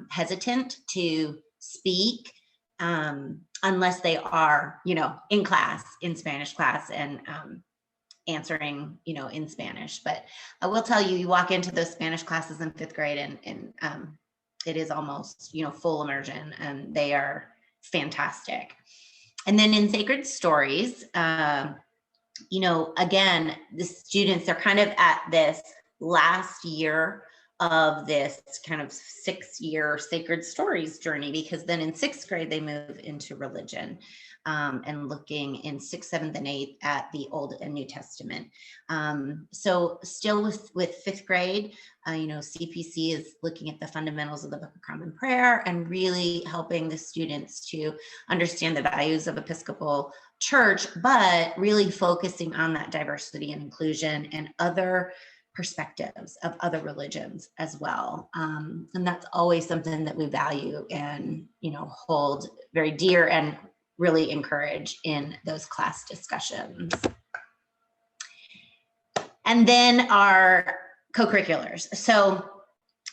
hesitant to speak unless they are, in class, in Spanish class, and answering, in Spanish. But I will tell you, you walk into those Spanish classes in 5th grade and it is almost, full immersion, and they are fantastic. And then in Sacred Stories, again, the students are kind of at this last year of this kind of 6-year Sacred Stories journey, because then in 6th grade, they move into religion. And looking in 6th, 7th, and 8th at the Old and New Testament. So still with 5th grade, CPC is looking at the fundamentals of the Book of Common Prayer and really helping the students to understand the values of Episcopal Church, but really focusing on that diversity and inclusion and other perspectives of other religions as well. And that's always something that we value and, hold very dear and really encourage in those class discussions. And then our co-curriculars. So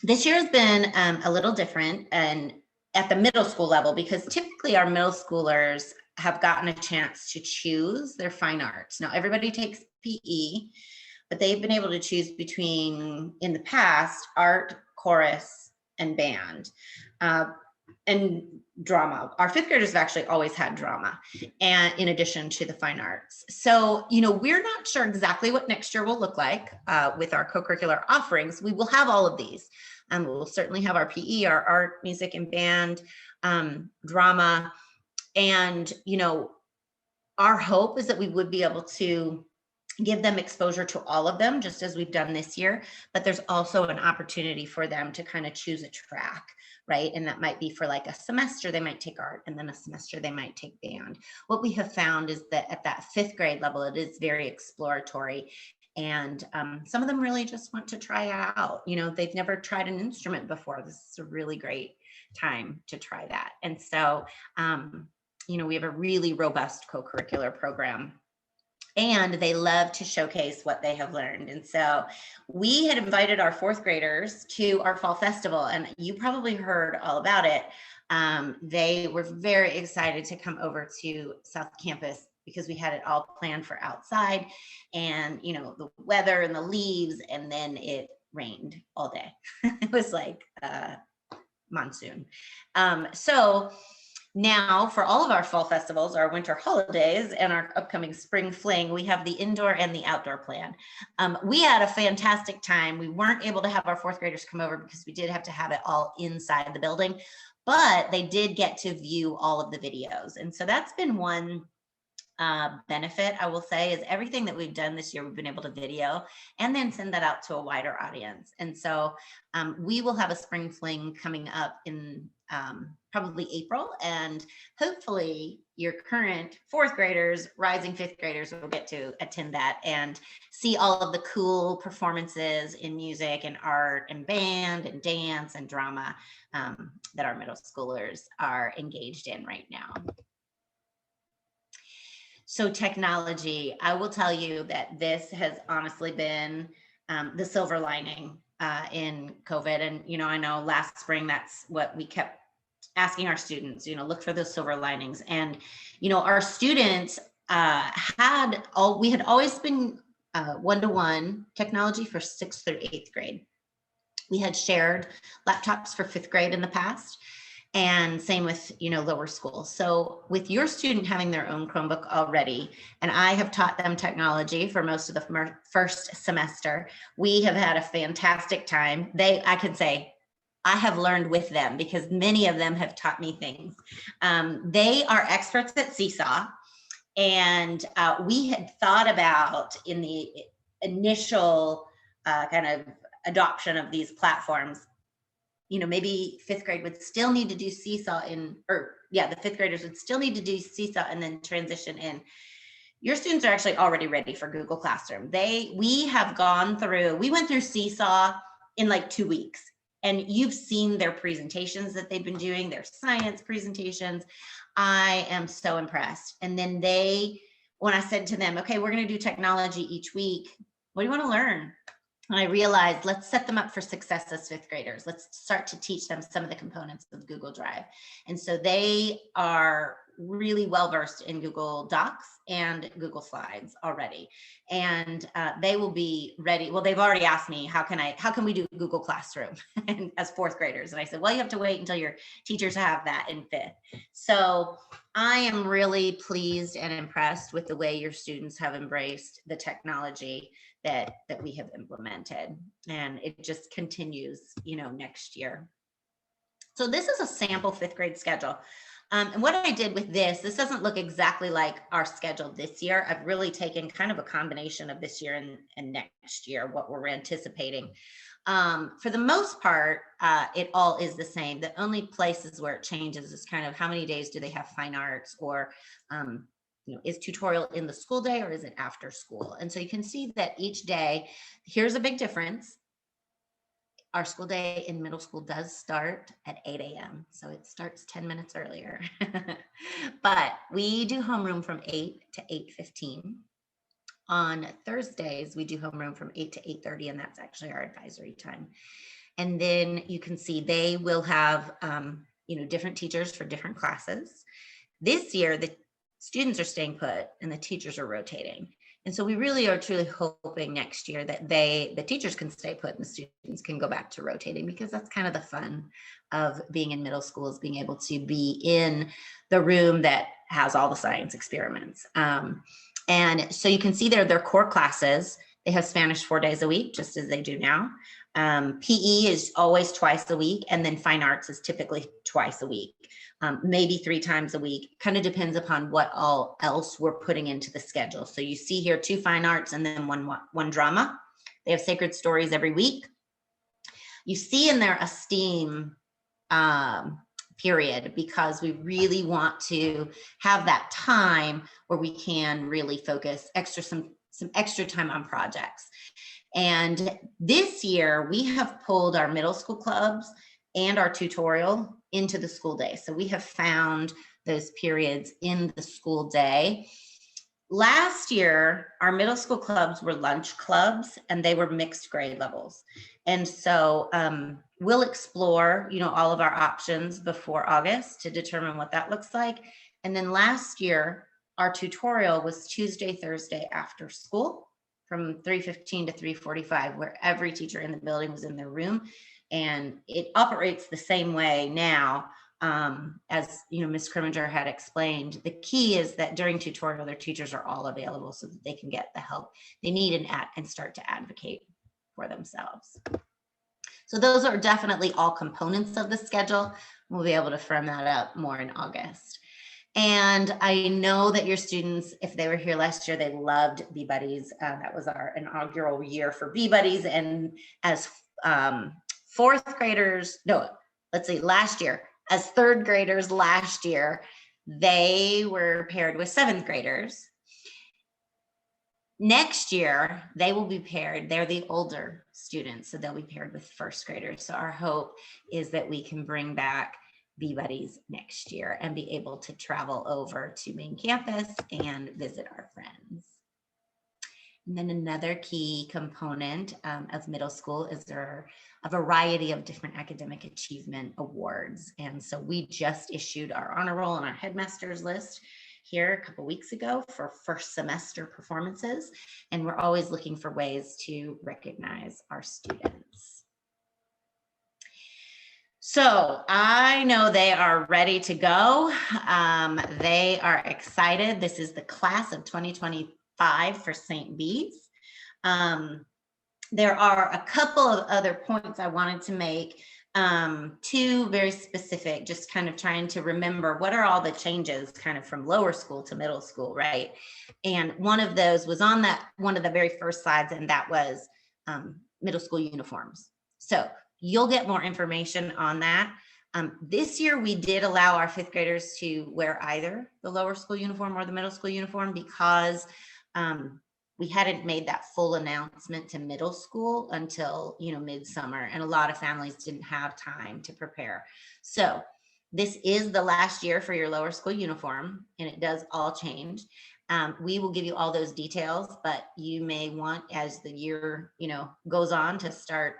this year has been a little different and at the middle school level, because typically our middle schoolers have gotten a chance to choose their fine arts. Now everybody takes PE, but they've been able to choose between, in the past, art, chorus, and band. And drama. Our 5th graders have actually always had drama, and in addition to the fine arts. So, we're not sure exactly what next year will look like with our co-curricular offerings. We will have all of these. We'll certainly have our PE, our art, music, and band, drama. And, our hope is that we would be able to give them exposure to all of them, just as we've done this year. But there's also an opportunity for them to kind of choose a track, right? And that might be for like a semester, they might take art, and then a semester they might take band. What we have found is that at that 5th grade level, it is very exploratory. And some of them really just want to try out. They've never tried an instrument before. This is a really great time to try that. And so, we have a really robust co-curricular program. And they love to showcase what they have learned. And so we had invited our 4th graders to our fall festival, and you probably heard all about it. They were very excited to come over to South Campus because we had it all planned for outside, and the weather and the leaves, and then it rained all day. It was like monsoon. So now, for all of our fall festivals, our winter holidays, and our upcoming spring fling, we have the indoor and the outdoor plan. We had a fantastic time. We weren't able to have our 4th graders come over because we did have to have it all inside the building, but they did get to view all of the videos. And so that's been one benefit, I will say, is everything that we've done this year, we've been able to video and then send that out to a wider audience. And so we will have a spring fling coming up in probably April, and hopefully your current 4th graders, rising 5th graders will get to attend that and see all of the cool performances in music and art and band and dance and drama that our middle schoolers are engaged in right now. So technology, I will tell you that this has honestly been the silver lining in COVID. And, I know last spring, that's what we kept asking our students, look for those silver linings. And, our students we had always been one-to-one technology for 6th through 8th grade. We had shared laptops for 5th grade in the past. And same with, lower school. So with your student having their own Chromebook already, and I have taught them technology for most of the first semester, we have had a fantastic time. I could say I have learned with them because many of them have taught me things. They are experts at Seesaw. And we had thought about in the initial kind of adoption of these platforms, maybe 5th grade would still need to do Seesaw the 5th graders would still need to do Seesaw and then transition in your students are actually already ready for Google Classroom. We went through Seesaw in like 2 weeks, and you've seen their presentations that they've been doing, their science presentations. I am so impressed. And then when I said to them, okay, we're going to do technology each week, what do you want to learn? And I realized, let's set them up for success as 5th graders. Let's start to teach them some of the components of Google Drive. And so they are really well versed in Google Docs and Google Slides already. And they will be ready. Well, they've already asked me, how can we do Google Classroom and as 4th graders? And I said, well, you have to wait until your teachers have that in 5th. So I am really pleased and impressed with the way your students have embraced the technology that we have implemented, and it just continues, next year. So this is a sample 5th grade schedule. And what I did with this doesn't look exactly like our schedule this year. I've really taken kind of a combination of this year and next year, what we're anticipating. For the most part, it all is the same. The only places where it changes is kind of how many days do they have fine arts, or is tutorial in the school day or is it after school? And so you can see that each day, here's a big difference. Our school day in middle school does start at 8 a.m. So it starts 10 minutes earlier, but we do homeroom from 8 to 8:15. On Thursdays, we do homeroom from 8 to 8:30, and that's actually our advisory time. And then you can see they will have, different teachers for different classes. This year, the students are staying put and the teachers are rotating. And so we really are truly hoping next year that the teachers can stay put and the students can go back to rotating, because that's kind of the fun of being in middle school, is being able to be in the room that has all the science experiments. And so you can see there, their core classes, they have Spanish 4 days a week, just as they do now. PE is always twice a week, and then fine arts is typically twice a week, maybe 3 times a week. Kind of depends upon what all else we're putting into the schedule. So you see here 2 fine arts and then one drama. They have sacred stories every week. You see in there a STEAM period, because we really want to have that time where we can really focus some extra time on projects. And this year we have pulled our middle school clubs and our tutorial into the school day. So we have found those periods in the school day. Last year, our middle school clubs were lunch clubs, and they were mixed grade levels. And so we'll explore, all of our options before August to determine what that looks like. And then last year, our tutorial was Tuesday, Thursday after school from 3:15 to 3:45, where every teacher in the building was in their room. And it operates the same way now, as Ms. Kriminger had explained. The key is that during tutorial, their teachers are all available so that they can get the help they need and start to advocate for themselves. So those are definitely all components of the schedule. We'll be able to firm that up more in August. And I know that your students, if they were here last year, they loved Bee Buddies. That was our inaugural year for Bee Buddies. And as last year, as 3rd graders last year, they were paired with 7th graders. Next year, they will be paired. They're the older students, so they'll be paired with 1st graders. So our hope is that we can bring back Bee Buddies next year and be able to travel over to main campus and visit our friends. And then another key component of middle school is there a variety of different academic achievement awards. And so we just issued our honor roll and our headmasters list here a couple weeks ago for 1st semester performances. And we're always looking for ways to recognize our students. So I know they are ready to go. They are excited. This is the class of 2025 for St. Bede's. There are a couple of other points I wanted to make, 2 very specific, just kind of trying to remember what are all the changes kind of from lower school to middle school, right? And one of those was on one of the very first slides, and that was middle school uniforms. So you'll get more information on that This year, we did allow our fifth graders to wear either the lower school uniform or the middle school uniform because we hadn't made that full announcement to middle school until, midsummer, and a lot of families didn't have time to prepare. So this is the last year for your lower school uniform, and it does all change. We will give you all those details, but you may want, as the year, goes on, to start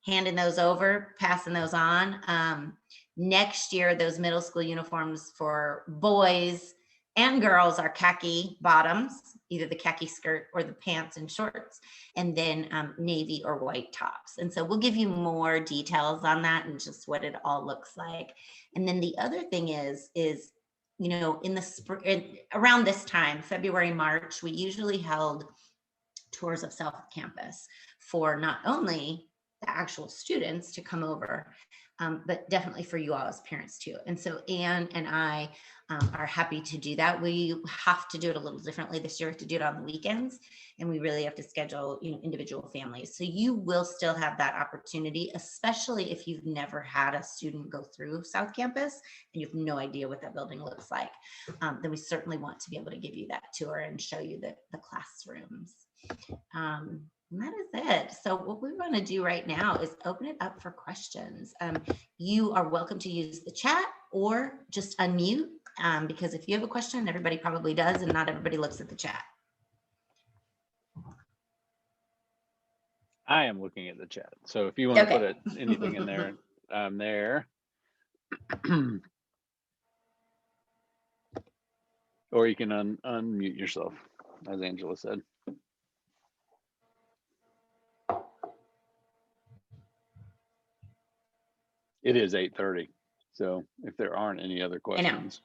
handing those over, passing those on. Next year, those middle school uniforms for boys and girls are khaki bottoms, either the khaki skirt or the pants and shorts, and then navy or white tops. And so we'll give you more details on that and just what it all looks like. And then the other thing is, in the spring, around this time, February, March, we usually held tours of South Campus for not only the actual students to come over, but definitely for you all as parents too. And so Anne and I are happy to do that. We have to do it a little differently this year. We have to do it on the weekends, and we really have to schedule, individual families. So you will still have that opportunity, especially if you've never had a student go through South Campus and you have no idea what that building looks like. Then we certainly want to be able to give you that tour and show you the classrooms. And that is it. So what we want to do right now is open it up for questions. You are welcome to use the chat or just unmute, because if you have a question, everybody probably does, and not everybody looks at the chat. I am looking at the chat. So if you want to Okay. put anything in there, I'm there. Or you can unmute yourself, as Angela said. It is 8:30. So if there aren't any other questions,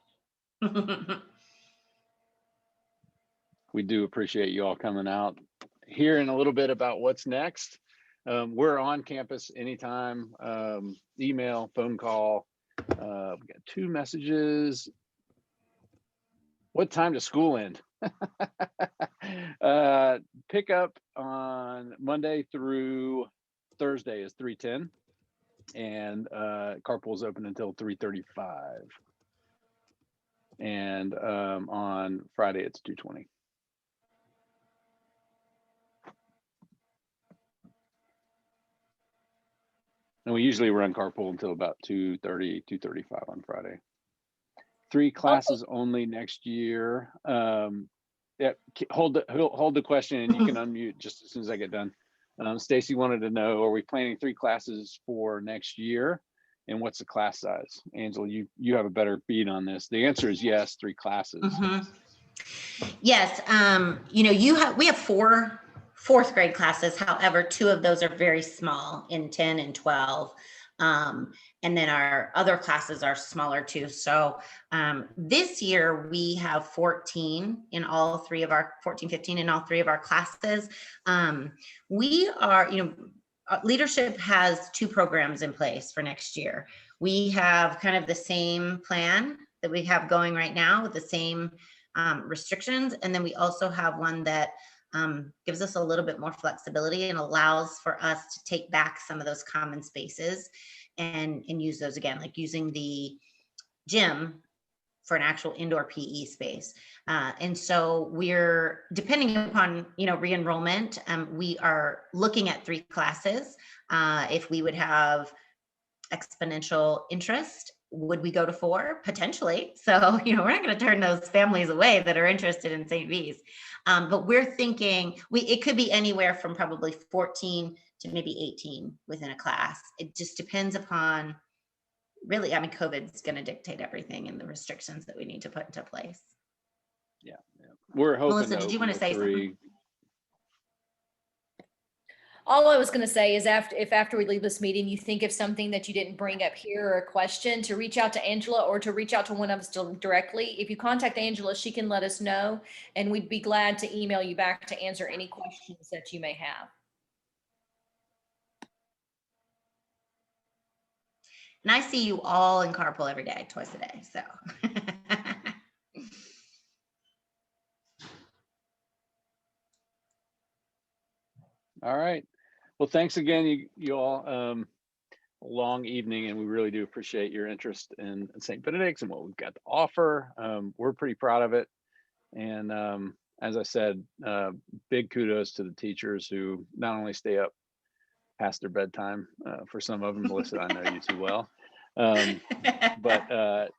we do appreciate you all coming out, hearing a little bit about what's next. We're on campus anytime, email, phone call. We got 2 messages. What time does school end? Pick up on Monday through Thursday is 3:10, and carpool is open until 3:35. And on Friday it's 2:20. And we usually run carpool until about 2:30, 2:35 on Friday. 3 classes only next year. Yeah, hold the question, and you can unmute just as soon as I get done. Stacy wanted to know, are we planning 3 classes for next year? And what's the class size? Angela, you have a better beat on this. The answer is yes, 3 classes. Yes, we have 4 fourth grade classes. However, 2 of those are very small, in 10 and 12. And then our other classes are smaller too. So this year we have 14 in all 3 of our 15 in all 3 of our classes. We are, leadership has 2 programs in place for next year. We have kind of the same plan that we have going right now with the same restrictions. And then we also have one that gives us a little bit more flexibility and allows for us to take back some of those common spaces and use those again, like using the gym for an actual indoor PE space. And so we're, depending upon, re-enrollment, we are looking at 3 classes. If we would have exponential interest, would we go to 4? Potentially. So, we're not going to turn those families away that are interested in St. V's. But we're thinking it could be anywhere from probably 14 to maybe 18 within a class. It just depends upon, really, COVID's going to dictate everything and the restrictions that we need to put into place. Yeah. We're hoping. Melissa, did you want to say 3. something? All I was going to say is after we leave this meeting, you think of something that you didn't bring up here or a question, to reach out to Angela or to reach out to one of us directly. If you contact Angela, she can let us know, and we'd be glad to email you back to answer any questions that you may have. And I see you all in carpool every day, twice a day. So. All right. Well, thanks again, you all. long evening, and we really do appreciate your interest in St. Benedict's and what we've got to offer. We're pretty proud of it. And as I said, big kudos to the teachers who not only stay up past their bedtime, for some of them, Melissa, I know you too well, but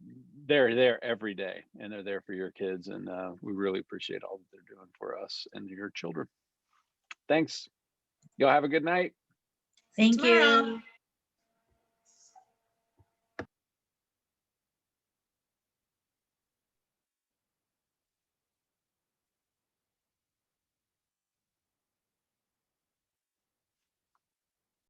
they're there every day, and they're there for your kids, and we really appreciate all that they're doing for us and your children. Thanks. Y'all have a good night. See you Thank you. tomorrow.